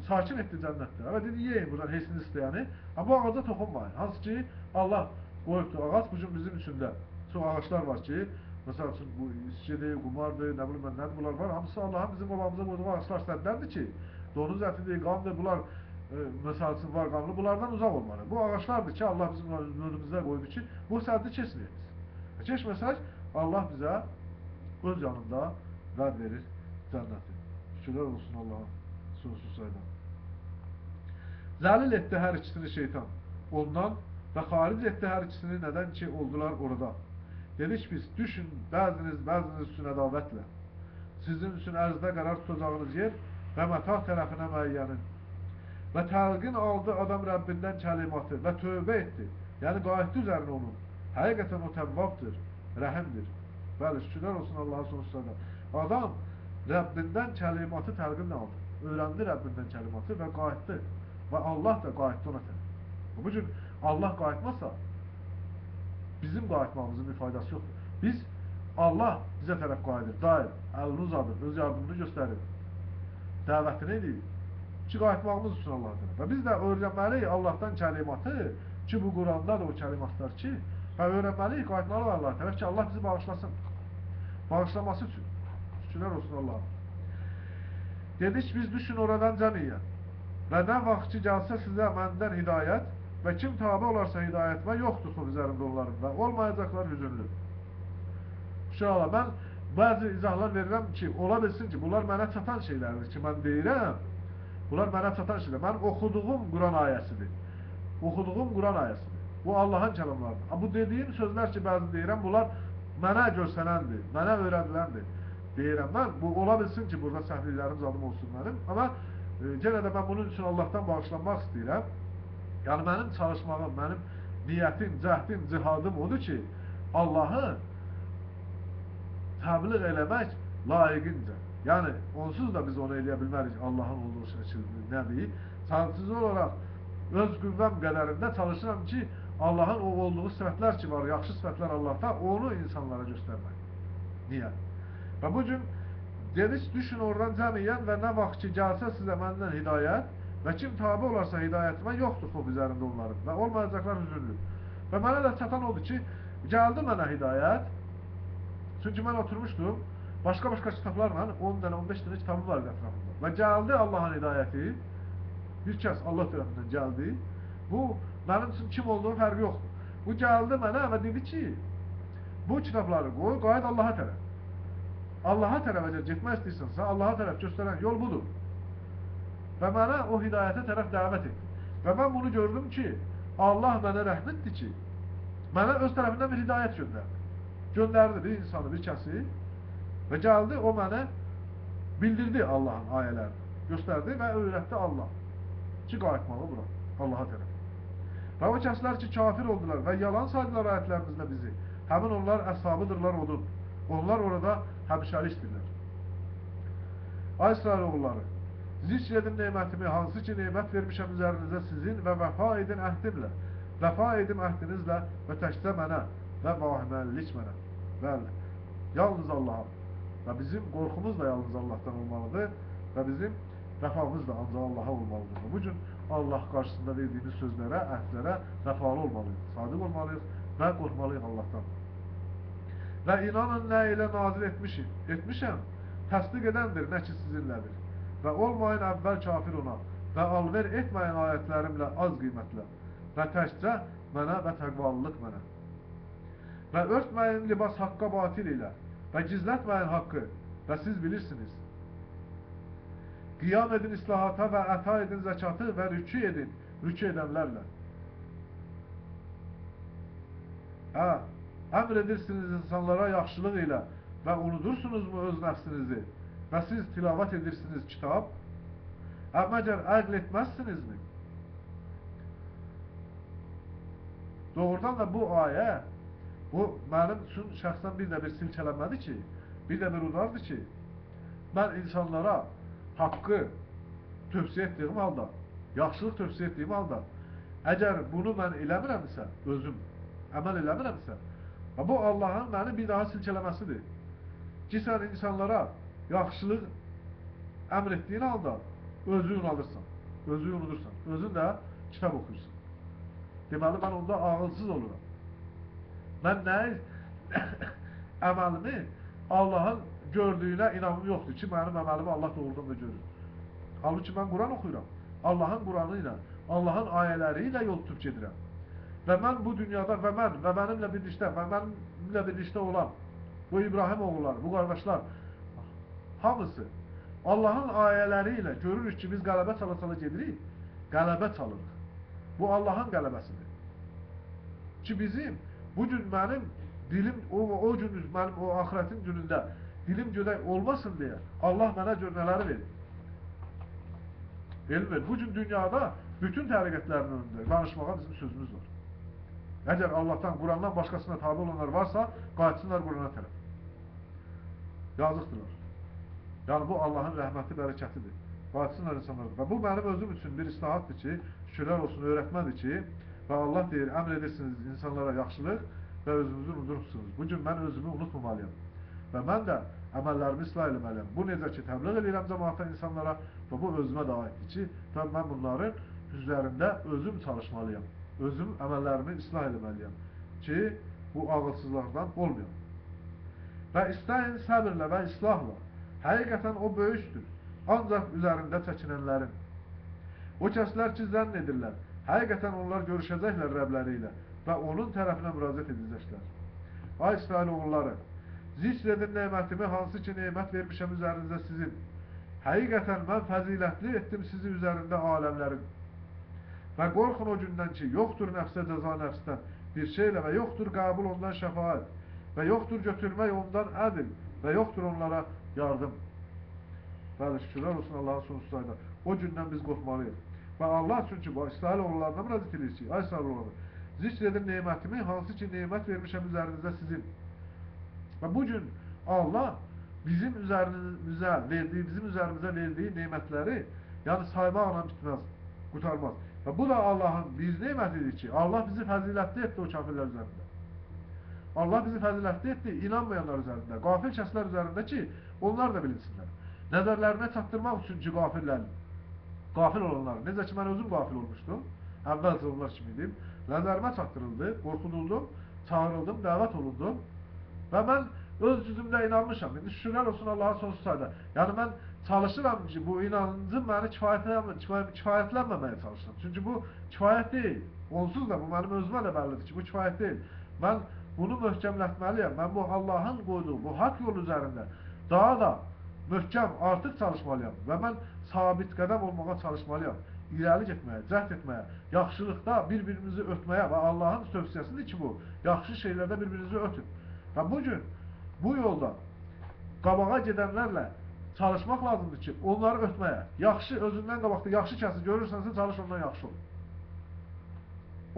sakin etdi cənnətdə və dedi, yeyin buradan heysini istəyəni. Ama bu ağaca toxunmayın. Hansı ki Allah koyubdur. Ağac bugün bizim içində çox ağaçlar var ki, mesela bu İskedir, Qumardır, ne bileyim ben, nədir bunlar var. Hamısı Allah'ın bizim babamıza koyduğu ağaçlar sədlərdir ki, donuz ətidir, qandır, bunlar mesela var qanlı, bunlardan uzak olmalı. Bu ağaçlardır ki, Allah bizim önümüzə koydu ki, bu səddi keçməyiniz. Keçməsək, Allah bize öz yanında vəd verir cənnəti. Şükürlər olsun Allah'a sonsuz sayıda. Zəlil etdi hər ikisini şeytan ondan ve haric etti her ikisini neden ki oldular orada. Dedik biz, düşün bəziniz üçün ədavetle. Sizin üçün ərzdə qərar tutacağınız yer və mətah tərəfinə müəyyənin. Və təlqin aldı adam Rəbbindən kəlimatı və tövbə etdi. Yəni qayıtdı üzərinə onun. Həqiqətən o təvvabdır, rəhimdir. Bəli, şükürlər olsun Allah'a sonsuzlarına. Adam Rəbbindən kəlimatı təlqin aldı. Öyrəndi Rəbbindən kəlimatı və qayıtdı. Və Allah da qayıtdı ona tərəf. Bu cür Allah qayıtmasa bizim qayıtmamızın bir faydası yoxdur. Biz Allah bizə tərəf qayıdır, dair, əlini uzadır, öz yardımını göstərir, dəvətini edir ki, qayıtmağımız üçün Allah tərəf. Və biz də öyrənməliyik Allahdan kəlimatı ki, bu Quranda da o kəlimatlar ki, və öyrənməliyik, qayıtmalıyıq Allah tərəf ki, Allah bizi bağışlasın. Bağışlaması üçün. Şükürlər olsun Allah'a. Dedik biz düşün oradan cəmiyyət və nə vaxt ki, gəlsə sizə məndən hidayət ve kim tabi olarsa hidayetime yoktur xuf üzerinde onlarında. Olmayacaklar hüzünlü. Şöyle ben bazı izahlar verirəm ki, ola bilsin ki, bunlar mənə çatan şeylerdir ki, mən deyirəm. Bunlar mənə çatan şeyler. Mən oxuduğum Quran ayəsidir. Oxuduğum Quran ayəsidir. Bu Allah'ın kəlamlarıdır. Bu dediğim sözler ki, bəzi deyirəm, bunlar mənə görsənəndir, mənə öyrədiləndir. Deyirəm mən, bu ola bilsin ki, burada səhvlilərim zadım olsun mənim. Ama gene de ben bunun için Allah'tan bağışlanmaq istəyirəm. Yani benim çalışmağım, benim niyetim, cəhdim, cihadım odur ki, Allah'ı təbliğ eləmək layiqincə. Yani onsuz da biz onu eləyə bilmərik Allah'ın olduğu şəkildə nəbi. Sağsız olarak öz qüvvəm qədərində çalışıram ki, Allah'ın o olduğu sifətlər ki var, yaxşı sifətlər Allah'ta, onu insanlara göstərmək. Niyə? Və bu gün dedik, düşün oradan cəmiyyən və nə vaxt ki, gəlsə sizə məndən hidayət və kim tabi olarsa hidayətimə yoktur xuf üzərində onların və olmayacaqlar hüzünlü. Və mənə də çatan oldu ki, gəldi mənə hidayət. Çünki mən oturmuşdum, başqa kitablarla 10 dənə, 15 dənə kitabı var ətrafında. Və gəldi Allah'ın hidayəti, bir kəs Allah tərəfindən gəldi. Bu, mənim üçün kim olduğu fərqi yoxdur. Bu gəldi mənə və dedi ki, bu kitabları qoy, qayıt Allah'a tərəf. Allah'a tərəf əgər getmək istəyirsənsə, Allah'a tərəf göstərən yol budur. Və mənə o hidayətə tərəf dəvət etdi. Və mən bunu gördüm ki, Allah mənə rəhmətdir ki, mənə öz tərəfindən bir hidayət göndərdi. Göndərdi bir insanı, bir kəsi və gəldi, o mənə bildirdi Allah'ın ayələrini. Göstərdi və öyrətdi Allah ki, qayıtmalı bura, Allah'a tərəf. Və o kəslər ki, kafir oldular və yalan saydılar ayətlərimizlə bizi. Həmin onlar əshabıdırlar odun. Onlar orada həbşəlikdirlər. Ay İsrail oğulları, zikr edin nemətimi, hansı ki nemət vermişəm üzərinizə sizin və vəfa edin əhdimlə. Vəfa edim əhdinizlə və təkcə mənə və vahiməllik mənə. Bəli, yalnız Allah'a və bizim qorxumuz da yalnız Allah'tan olmalıdır ve bizim vəfamız da ancaq Allah'a olmalıdır. Bu gün Allah karşısında verdiğimiz sözlərə, əhdlərə vəfalı olmalıyıq, sadiq olmalıyıq və qorxmalıyıq Allah'tan. Və inanın nə ilə nazil etmişəm, təsdiq edəndir, nə ki sizinlədir. Və olmayın əvvəl kafir ona və alver etməyin ayətlərimlə az qiymətlə və təkcə mənə və təqvalılıq mənə. Və örtməyin libas haqqa batil ilə və gizlətməyin haqqı və siz bilirsiniz. Qiyam edin islahata və əta edin zəkatı və rükü edin, rükü edənlərlə. Əmr edirsiniz insanlara yaxşılıq ilə və unudursunuzmu öz nəfsinizi və siz tilavət edirsiniz kitab? Məgər əql etməzsinizmi? Doğrudan da bu ayə, bu mənim üçün şəxsən bir də bir silkələnmədi ki, bir də bir udardı ki, mən insanlara haqqı tövsiyə etdiyim halda, yaxşılıq tövsiyə etdiyim halda, əgər bunu mən eləmirəmsə, özüm əməl eləmirəmsə, bu Allahın məni bir daha silkələməsidir. Ki, sən insanlara yaxşılıq əmr etdiyin halda, özü unudursan, özün də kitab oxuyursan. Deməli, mən onda ağılsız oluram. Mən əməlimi Allahın gördüyünə inanım yoxdur ki, mənim əməlimi Allah doğrudan da görür. Halbuki mən Quran oxuyuram. Allahın Quranı ilə, Allahın ayələri ilə yol tutub gedirəm. Və mən bu dünyada və mənimlə birlikdə olan bu İbrahim oğulları, bu qardaşlar hamısı Allahın ayələri ilə görürük ki, biz qələbə çala-çala gedirik, qələbə çalırıq. Bu Allahın qələbəsidir. Ki bizim, bu gün mənim dilim, o gün mənim o axirətin günündə dilim gödək olmasın deyə Allah mənə gör nələri verir. Elm verir. Bu gün dünyada bütün təriqətlərin önündə danışmağa bizim sözümüz var. Əgər Allah'tan, Qurandan başqasına tabi olanlar varsa, qayıtsınlar Qurana tərəf. Yazıqdırlar. Yəni bu Allahın rəhməti, bərəkətidir. Qayıtsınlar insanlardır. Və bu mənim özüm üçün bir islahatdır ki, şükürlər olsun, öyrətmədir ki, və Allah deyir, əmr edirsiniz insanlara yaxşılıq və özünüzü unudursunuz. Bugün mən özümü unutmamalıyam. Və mən də əməllərimi islah eləməliyəm. Bu necə ki, təbliğ edirəm cəmaata insanlara və bu özümə də aiddir ki, və mən bunların üzərində özüm çalışmalıyam. Özüm əməllərimi islah eləməliyəm ki, bu ağılsızlardan olmayam. Və istəyin səbirlə və islahla. Həqiqətən o böyükdür. Ancaq üzərində çəkinənlərin. O kəslər ki, zənn edirlər. Həqiqətən onlar görüşəcəklər Rəbləri ilə və onun tərəfinə müraciət edəcəklər. Ay İsrail oğulları, zikr edin nemətimi, hansı ki nemət vermişəm üzərinizə sizin. Həqiqətən mən fəzilətli etdim sizi üzərində aləmlərin. Və qorxun o gündən ki, yoxdur nəfsə cəza nəfsdən bir şeylə və yoxdur qəbul ondan şəfaət və yoxdur götürmək ondan ədil və yoxdur onlara yardım. Bəli, şükürlər olsun Allahın sonsuz ayda. O gündən biz qorxmalıyıq. Və Allah çünki bu İsrail oğullarına müraciət edir ki, ay İsrail oğulları, zikr edin nemətimi, hansı ki nemət vermişəm üzərinizə sizin. Və bugün Allah bizim üzərimizə verdiyi nemətləri, yəni saymaqla bitməz, qurtarmaz. Və bu da Allahın bir nemətidir ki, Allah bizi fəzilətli etdi o kafirlər üzərində. Allah bizi fəzilətli etdi inanmayanlar üzərində, qafil kəslər üzərində ki, onlar da bilinsinlər. Nəzərlərinə çatdırmaq üçün ki, qafil olanlar, necə ki, mən özüm qafil olmuşdum, əvvəlcə onlar kimi idim, nəzərimə çatdırıldı, qorxuduldum, çağırıldım, dəvət olundum və mən öz cüzümdə inanmışam. İndi şükürlər olsun Allah'a sonsuz sayda. Yəni mən çalışıram ki, bu inancım məni kifayətlənməməyə çalışıram. Çünki bu kifayət deyil. Onsuz da bu mənim özümə də bəllidir ki, bu kifayət deyil. Mən bunu möhkəmlətməliyəm. Mən bu Allahın qoyduğu, bu haqq yolu üzərində daha da möhkəm, artıq çalışmalıyam. Və mən sabit qədəm olmağa çalışmalıyam. İrəli getməyə, cəhd etməyə, yaxşılıqda bir-birimizi ötməyə və Allahın tövsiyəsidir ki, bu, yaxşı şeylərdə bir-birinizi ötün. Və bugün bu yolda qabağa gedənlərlə çalışmaq lazımdır ki, onları ötməyə, yaxşı, özündən qabaqda yaxşı kəsi görürsənsə, çalış ondan yaxşı ol.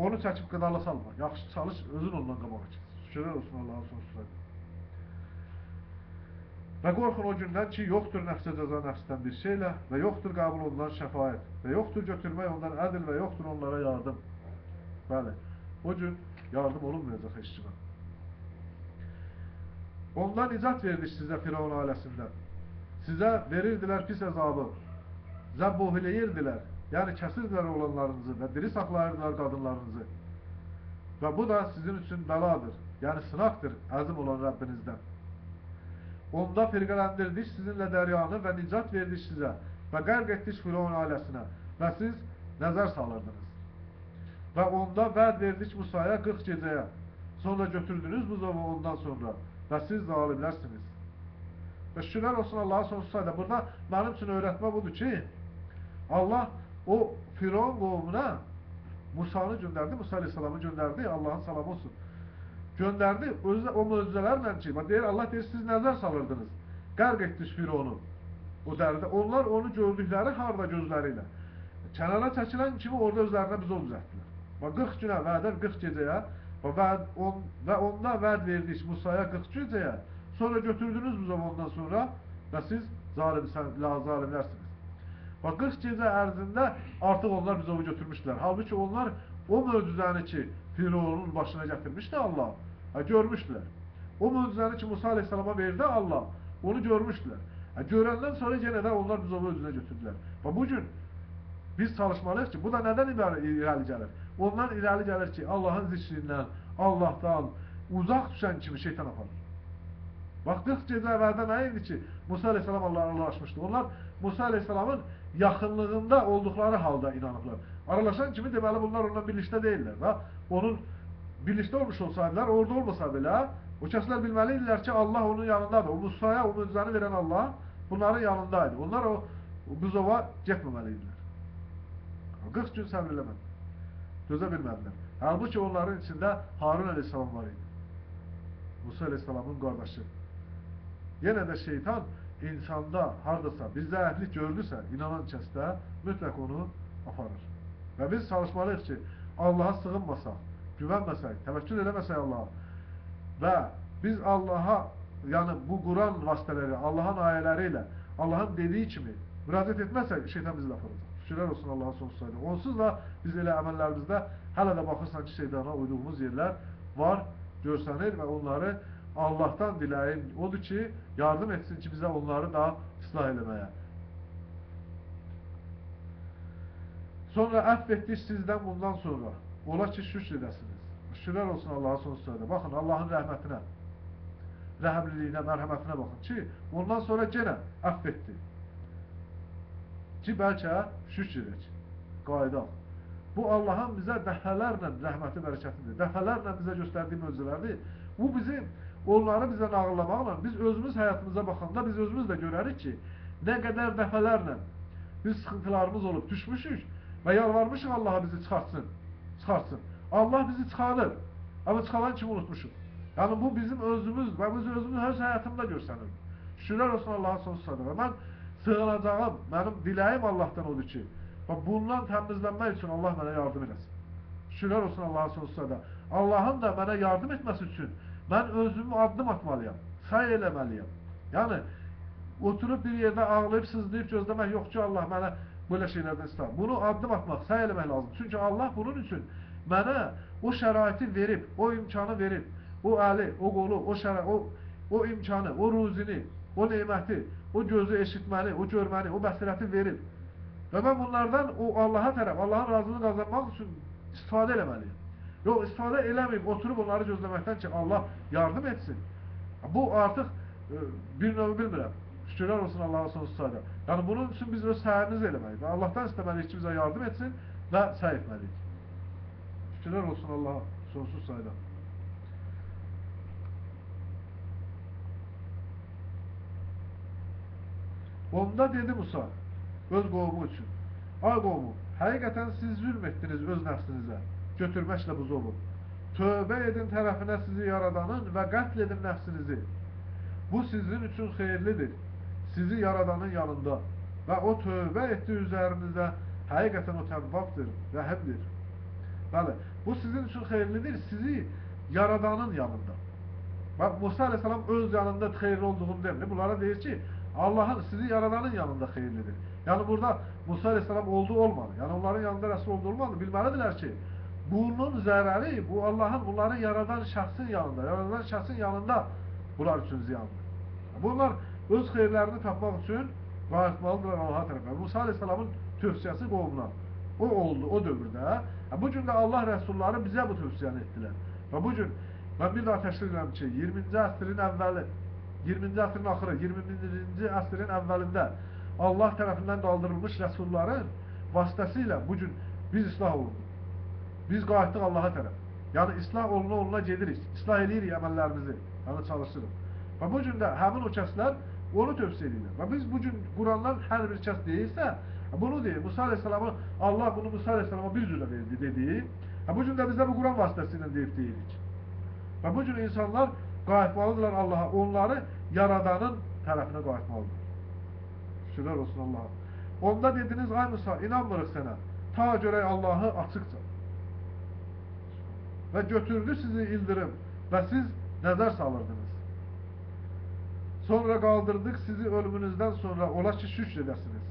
Onu çəkib qıdala salma, yaxşı çalış, özün ondan qabağa kes. Şükürlər olsun Allah'ın sonsuz ayda. Və qorxun o gündən ki, yoxdur nəfsə cəza nəfsdən bir şeylə və yoxdur qəbul olunan şəfaət və yoxdur götürmək ondan ədil və yoxdur onlara yardım. Bəli, o gün yardım olunmayacaq heç kimə. Ondan nicat verdik sizə Firavun ailəsindən. Sizə verirdilər pis əzabı, zəbbohiləyirdilər, yəni kəsirdilər oğlanlarınızı və diri saxlayırdılar qadınlarınızı. Və bu da sizin üçün bəladır, yəni sınaqdır əzim olan Rəbbinizdən. Onda firqələndirdik sizinlə dəryanı və nicat verdik sizə və qərq etdik Firavun ailəsinə və siz nəzər salırdınız. Və onda vəd verdik Musaya 40 gecəyə, sonra götürdünüz buzovu ondan sonra və siz zalimlərsiniz. Və şükürlər olsun Allah'a sonsuz sayda. Burada mənim üçün öyrətmə budur ki, Allah o Firavun qovmuna Musanı göndərdi, Musa Aleyhisselamı göndərdi, Allah'ın salamı olsun. Göndərdi, o möcüzələrlə ki, deyir, Allah deyir, siz nəzər salırdınız, qərq etdiniz Firavunu o dərdə. Onlar onu gördükləri harda gözləri ilə. Kənara çəkilən kimi orada özlərinə biz o düzəltdilər. 40 günə vədə, 40 gecəyə və onda vəd verdik Musaya 40 gecəyə, sonra götürdünüz bu zamandan sonra və siz zalimlərsiniz. 40 gecə ərzində artıq onlar bizovu götürmüşdülər. Halbuki onlar o möcüzəni ki, Firavunun başına gətirmişdi Allah, görmüşdülər. O möcüzəni ki, Musa Aleyhisselama verdi Allah, onu görmüşdülər. Görəndən sonra yenə də onlar bizovu özünə götürdülər. Bugün biz çalışmalıyıq ki, bu da nədən irəli gəlir? Ondan irəli gəlir ki, Allahın zikrindən, Allahdan uzaq düşən kimi şeytan aparır. 40 gecə əvvəldə nə idi ki, Musa Aleyhisselam Allah'a aralaşmışdı. Onlar Musa Aleyhisselamın yaxınlığında olduqları halda inanıblar. Aralaşan kimi deməli bunlar ondan birlikdə deyirlər. Və onun birlikdə olmuş olsaydılar, orada olmasa belə, o kəslər bilməlidirlər ki, Allah onun yanındadır. O Musa'ya o möcüzəni verən Allah bunların yanındaydı. Onlar o buzova getməməlidirlər. 40 gün səbr eləmədi. Dözə bilmədilər. Halbuki onların içində Harun Aleyhisselam var idi. Musa Aleyhisselamın qardaşı. Yenə də şeytan insanda haradasa bir zəiflik gördüsə, inanan kəsdə mütləq onu aparır. Və biz çalışmalıyıq ki, Allah'a sığınmasaq, güvənməsək, təvəkkül eləməsək Allah'a və biz Allah'a, yəni bu Quran vasitələri, Allah'ın ayələri ilə, Allah'ın dediyi kimi müraciət etməsək, şeytan bizi aparacaq. Şükürlər olsun Allah'a sonsuz sayda. Onsuz da biz elə əməllərimizdə hələ də baxırsan ki, şeytana uyduğumuz yerlər var, görsənir və onları Allah'tan diləyim odur ki, yardım etsin ki, bizə onları da ıslah eləməyə. Sonra əfv etdik sizdən bundan sonra. Ola ki, şükür edəsiniz. Şükürlər olsun Allah'a sonsuz sayda. Baxın, Allah'ın rəhmətinə, rəhəmliliyinə, mərhəmətinə baxın ki, ondan sonra genə əfv etdi. Ki, bəlkə şükür edək, qaydaq. Bu, Allah'ın bizə dəfələrlə rəhməti, bərəkətidir. Dəfələrlə bizə göstərdiyi möcüzələrdir. Bu, bizim onları bizə nağıllamaqla, biz özümüz həyatımıza baxanda, biz özümüz də görərik ki, nə qədər dəfələrlə biz sıxıntılarımız olub, düşmüşük və yalvarmışıq Allah'a bizi çıxartsın. Allah bizi çıxarır. Ama çıxaran kimi unutmuşuq. Yəni, bu bizim özümüz və biz özümüz öz həyatımda görsənir. Şükürlər olsun Allah'a sonsuz sayda. Və mən sığınacağım, mənim diləyim Allah'tan odur ki, bundan təmizlənmək üçün Allah mənə yardım edəsin. Şükürlər olsun Allah'a sonsuz sayda. Allah'ın da mənə yardım etməsi üçün mən özümü addım atmalıyam, say eləməliyəm. Yəni, oturup bir yerdə ağlayıb, sızlayıb gözləmək yox ki, Allah mənə böyle şeylərdən istəyir. Bunu addım atmaq, say eləmək lazım. Çünki Allah bunun üçün mənə o şəraiti verib, o imkanı verib, o əli, o qolu, o imkanı, o ruzini, o neyməti, o gözü eşitməli, o görməli, o bəsirəti verib. Və mən bunlardan o Allah'a tərəf, Allah'ın razılığını qazanmaq üçün istifadə eləməliyim. Yox, istifadə eləməyib, oturub onları gözləməkdən ki, Allah yardım etsin. Bu artıq bir növü bilmirəm. Şükürlər olsun Allah'a sonsuz sayda. Yəni bunun üçün biz öz səyimizi eləməliyik. Və Allah'tan istəməliyik ki, bizə yardım etsin və səy etməliyik. Şükürlər olsun Allah'a sonsuz sayda. Onda dedi Musa, öz qovmu üçün. Ay qovmu, həqiqətən siz zülm etdiniz öz nəfsinizə, götürməklə buzovu. Tövbə edin tərəfinə sizi yaradanın və qətl edin nəfsinizi. Bu sizin üçün xeyirlidir, sizi yaradanın yanında və o tövbə etdi üzərinizə, həqiqətən o təvvabdır, rəhimdir. Bəli, bu sizin üçün xeyirlidir, sizi yaradanın yanında. Bak, Musa Aleyhisselam öz yanında xeyirli olduğunu demir. Bunlara deyir ki, Allah'ın sizi yaradanın yanında xeyirlidir. Yani burada Musa Aleyhisselam olduğu olmadı. Yani onların yanında Resul olduğu olmadı. Bilməlidirlər ki, bunun zərəri, bu Allah'ın bunların yaradan şəxsin yanında, yaradan şəxsin yanında bunlar üçün ziyandır. Bunlar öz xeyirlərini tapmaq üçün qayıtmalıdırlar Allaha tərəfə. Musa Aleyhisselamın tövsiyəsi qovmuna. O oldu, o dövrdə. Bu gün də Allah rəsulları bizə bu tövsiyəni etdilər. Və bu gün, mən bir daha təşkil edirəm ki, 20-ci əsrin əvvəli, 20-ci əsrin axırı, 21-ci əsrin əvvəlində Allah tərəfindən qaldırılmış rəsulların vasitəsilə bu gün biz islah olunduq. Biz qayıtdıq Allaha tərəf. Yəni, islah oluna gedirik, islah edirik əməllərimizi, yəni çalışırıq. Və bu gün də həmin o kəslər onu tövsiyə edirlər. Və biz bu gün Qurandan hər bir kəs deyilsə, bunu deyir, Musa Aleyhisselamı, Allah bunu Musa Aleyhisselama bir cürə verdi dediyi, bu gün də bizdə bu Quran vasitəsilə deyib deyirik. Və bu gün insanlar qayıtmalıdırlar Allaha, onları Yaradanın tərəfinə qayıtmalıdır. Şükürlər olsun Allaha. Onda dediniz, ay Musa, inanmırıq sənə, ta görək Allahı açıqca. Və götürdü sizi ildırım və siz nəzər salırdınız. Sonra qaldırdık sizi ölümünüzdən sonra, ola ki şükr edəsiniz.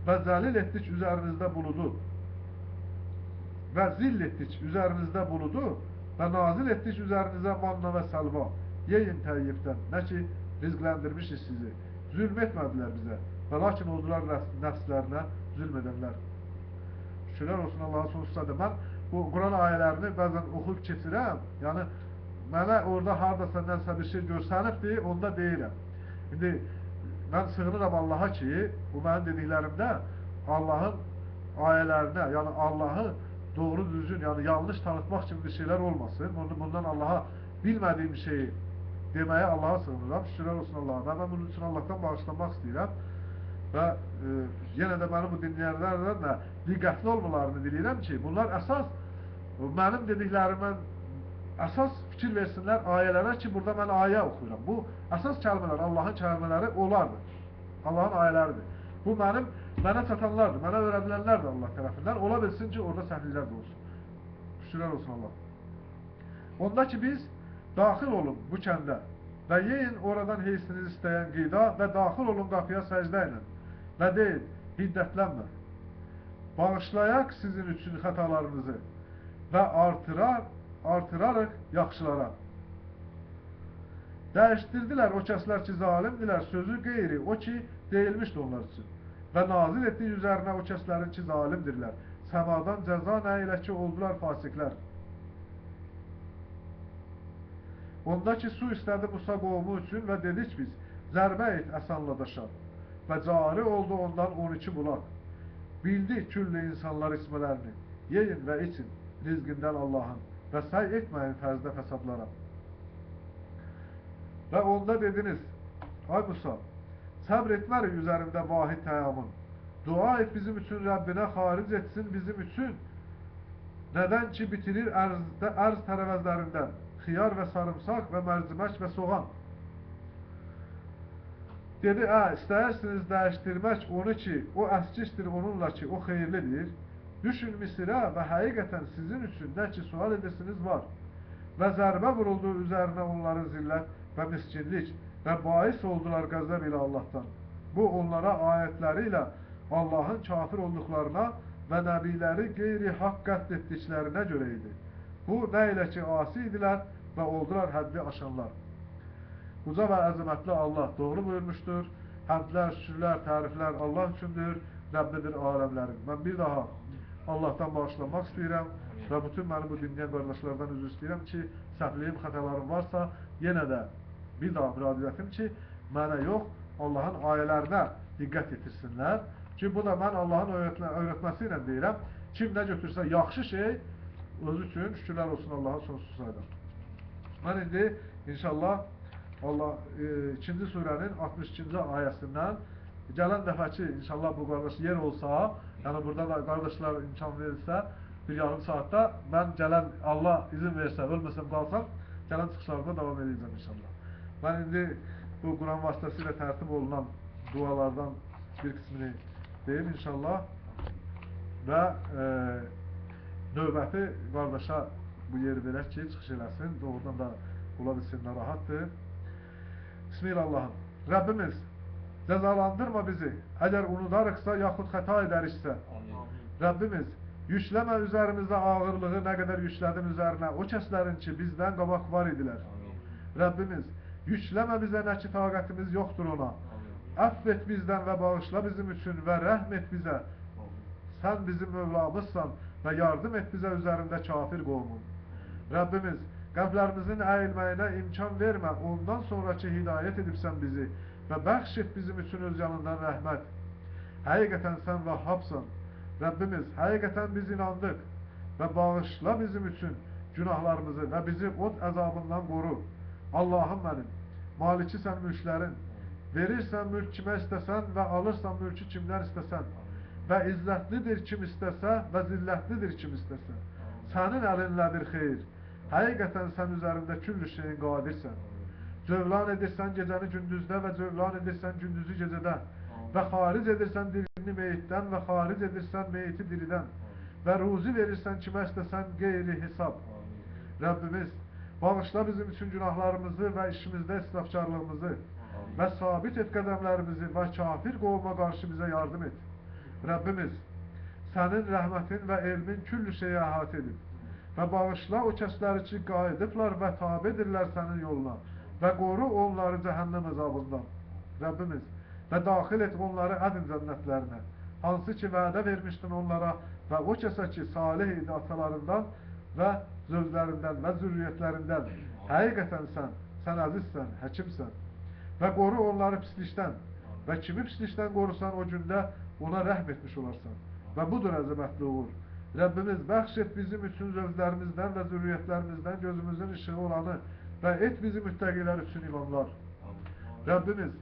Və zəlil etdik üzərinizdə buludu. Və zill etdik üzərinizdə buludu və nazil etdik üzərinizə manna və səlva. Yeyin təyyibdən, nə ki rizqləndirmişiz sizi. Zülm etmədilər bizə və lakin oldular nəfslərinə zülm edənlər. Şükürlər olsun Allah'a sonsuzda. Mən bu Quran ayələrini bəzən oxuyub keçirəm. Yəni, mənə orada haradasa nəsə bir şey görsənibdir, onda deyirəm. İndi, mən sığınıram Allaha ki, bu mənim dediklərimdə Allahın ayələrinə, yəni Allahı doğru düzgün, yəni yanlış tanıtmaq kimi bir şeylər olmasın. Bundan Allaha bilmədiyim şeyi deməyə Allaha sığınıram. Şükürlər olsun Allaha. Mən bunun üçün Allahdan bağışlanmaq istəyirəm. Və yenə də mənim bu dinləyənlərdən də diqqətli olmalarını diləyirəm ki, bunlar əsas, mənim dediklərimdən əsas fikir versinlər ayələrə ki, burada mən ayə oxuyuram. Bu, əsas kəlmələr, Allahın kəlmələri onlardır. Allahın ayələridir. Bu, mənə çatanlardır, mənə öyrədilənlərdir Allah tərəfindən. Ola bilsin ki, orada səhvlər də olsun. Şükürlər olsun Allah. Onda ki, biz daxil olun bu kəndə və yeyin oradan heysiniz istəyən qida və daxil olun qapıya səcdə ilə və deyin, hiddətlənmə. Bağışlayaq sizin üçün xətalarınızı və artırarıq yaxşılara. Dəyişdirdilər o kəslər ki, zalimdilər, sözü qeyri, o ki, deyilmişdi onlar üçün. Və nazil etdiyi üzərinə o kəslərin ki, zalimdirlər. Səmadan cəza nə ilə ki, oldular fasiklər. Onda ki, su istədi Musa qovmu üçün və dedik biz, zərbə et əsanla daşa. Və cari oldu ondan 12 bulaq. Bildi küllü insanlar ismələrini. Yeyin və için rizqindən Allahın və səy etməyin fərzdə fəsadlara. Və onda dediniz, ay Musa, səbr etmərik üzərində vahid təyamın. Dua et bizim üçün Rəbbinə xaric etsin bizim üçün. Nədən ki bitirir ərz tərəvəzlərindən xiyar və sarımsaq və mərcimək və soğan. Dedi, istəyirsiniz dəyişdirmək onu ki, o əskişdir onunla ki, o xeyirlidir. Düşün Misirə və həqiqətən sizin üçün nə ki sual edirsiniz var. Və zərbə vuruldu üzərinə onların zillət və miskinlik və bais oldular qəzəb ilə Allahdan. Bu onlara ayətləri ilə Allahın kafir olduqlarına və nəbiləri qeyri-haqq qətl etdiklərinə görə idi. Bu nə ilə ki asi idilər və oldular həddi aşanlar. Uca və əzəmətli Allah doğru buyurmuşdur. Həmdlər, şükürlər, təriflər Allah üçündür, Rəbbidir aləmlərin. Mən bir daha Allahdan bağışlanmaq istəyirəm və bütün mənim bu dinləyən qardaşlardan üzr istəyirəm ki, səhvliyim, xətalarım varsa, yenə də bir daha müraciətim ki, mənə yox, Allahın ayələrinə diqqət yetirsinlər ki, bu da mən Allahın öyrətməsi ilə deyirəm, kim nə götürsə yaxşı şey, özü üçün şükürlər olsun Allaha sonsuz sayda. Mən indi inşallah Allah 2-ci surənin 62-ci ayəsindən gələn dəfəki inşallah bu qardaş yer olsa, yəni burada da qardaşlar imkan verirsə, bir yarım saatda mən gələn Allah izin versə, ölməsəm qalsam, gələn çıxışlarında davam edəcəm inşallah. Mən indi bu Quran vasitəsilə tərtib olunan dualardan bir qismini deyim inşallah və növbəti qardaşa bu yeri verək ki, çıxış eləsin, doğrudan da ola bilsin, narahatdır. Bismillahirrahmanirrahim. Rəbbimiz, cəzalandırma bizi, əgər unudarıqsa, yaxud xəta edəriksə. Rəbbimiz, yükləmə üzərimizdə ağırlığı nə qədər yüklədin üzərinə, o kəslərin ki, bizdən qabaq var idilər. Rəbbimiz, Yükleme bize ne ki taqətimiz yoktur ona. Affet bizden ve bağışla bizim için ve rahmet bize. Sen bizim Mevlamızsan ve yardım et bize üzerinde kafir qovmun. Rabbimiz, qəlblərimizin əyilməyinə imkan vermə, ondan sonraki hidayət edibsən bizi və bəxş et bizim üçün öz yanından rəhmət. Həqiqətən sən Vahhabsan. Rabbimiz, həqiqətən biz inandıq və bağışla bizim üçün günahlarımızı və bizi od əzabından qoru. Allahım mənim, malikisən mülklərin, verirsən mülk kimə istəsən və alırsan mülkü kimdən istəsən və izzətlidir kim istəsə və zillətlidir kim istəsə. Sənin əlindədir xeyr. Həqiqətən sən üzərində küllü şeyin qadirsən. Cövlan edirsən gecəni gündüzdə və cövlan edirsən gündüzü gecədə və xaric edirsən dirini meyitdən və xaric edirsən meyiti diridən və ruzi verirsən kimə istəsən qeyri hesab. Rabbimiz, bağışla bizim üçün günahlarımızı və işimizdə israfkarlığımızı və sabit et qədəmlərimizi və kafir qovma qarşı bizə yardım et. Rabbimiz, sənin rəhmətin və elmin küllü şeyi əhatə edib və bağışla o kəsləri ki, qayıdıblar və tabi edirlər sənin yoluna və qoru onları cəhənnəm əzabından. Rabbimiz, və daxil et onları ədin cənnətlərinə, hansı ki, vədə vermişdin onlara və o kəsə ki, salih idi atalarından və zövclərindən və zürriyyətlərindən. Həqiqətən sən əzizsən, həkimsən və qoru onları pislikdən və kimi pislikdən qorusan o gündə ona rəhm etmiş olarsan və budur əzəmətli uğur. Rabbimiz, bəxş et bizim üçün zövclərimizdən və zürriyyətlərimizdən gözümüzün ışığı olanı və et bizi müttəqilər üçün imamlar. Rabbimiz,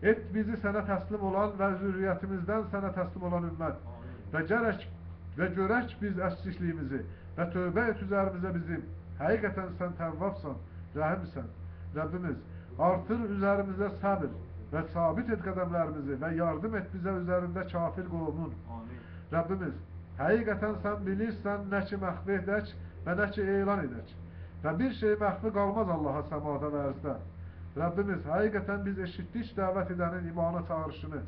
et bizi sənə təslim olan və zürriyyətimizdən sənə təslim olan ümmət və görək biz əslikliyimizi və tövbə et üzərimizə bizim. Həqiqətən sən təvvabsan, rəhimsən. Rabbimiz, artır üzərimizə səbir və sabit et qədəmlərimizi və yardım et bizə üzərində kafir qovmun. Rabbimiz, həqiqətən sən bilirsən nə ki məxfi edək və nə ki elan edək və bir şey məxfi qalmaz Allaha səmada və ərzdə. Rabbimiz, həqiqətən biz eşitdik dəvət edənin imana çağırışını,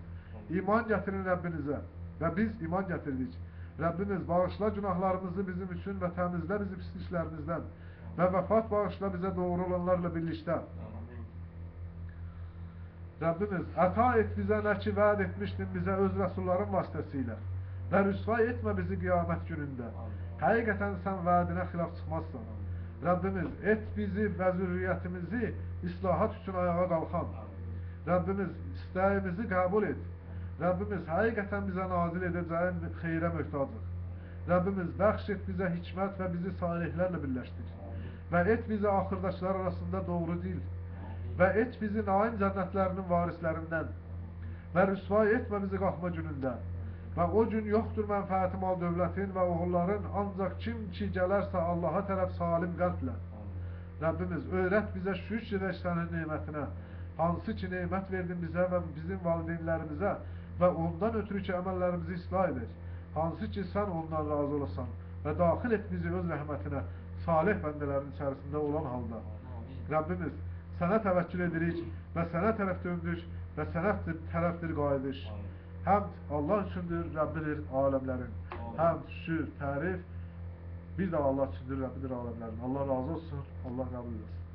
iman gətirin Rəbbinizə və biz iman gətirdik. Rabbimiz, bağışla günahlarımızı bizim üçün və təmizlə bizi pisliklərimizdən və vəfat bağışla bizə doğru olanlarla birlikdə. Rabbimiz, əta et bizə nə ki vəd etmişdin bizə öz rəsulların vasitəsilə və rüsvay etmə bizi qiyamət günündə. Həqiqətən sən vədinə xilaf çıxmazsan. Rabbimiz, et bizi və zürriyyətimizi islahat üçün ayağa qalxan. Rabbimiz, istəyimizi qəbul et. Rabbimiz, həqiqətən bizə nazil edəcəyin xeyrə möhtacıq. Rabbimiz, bəxş et bizə hikmət və bizi salihlərlə birləşdir. Və et bizi axırdakılar arasında doğru dil. Və et bizi naim cənnətlərinin varislərindən. Və rüsvay etmə bizi qalxma günündə. Və o gün yoxdur mənfəəti mal dövlətin və oğulların, ancaq kim ki gələrsə Allaha tərəf salim qəlblə. Rabbimiz, öyrət bizə şükür edək sənin nemətinə, hansı ki nemət verdin bizə və bizim valideynlərimizə və ondan ötürü ki əməllərimizi islah edək, hansı ki sən ondan razı olasan və daxil et bizi öz rəhmətinə, salih bəndələrin içərisində olan halda. Rabbimiz, sənə təvəkkül edirik və sənə tərəf döndük və sənə tərəfdir qayıdış. Həmd Allah üçündür, Rəbbidir aləmlərin. Həmd, şükür, tərif bir də Allah üçündür, Rəbbidir aləmlərin. Allah razı olsun, Allah qəbul etsin.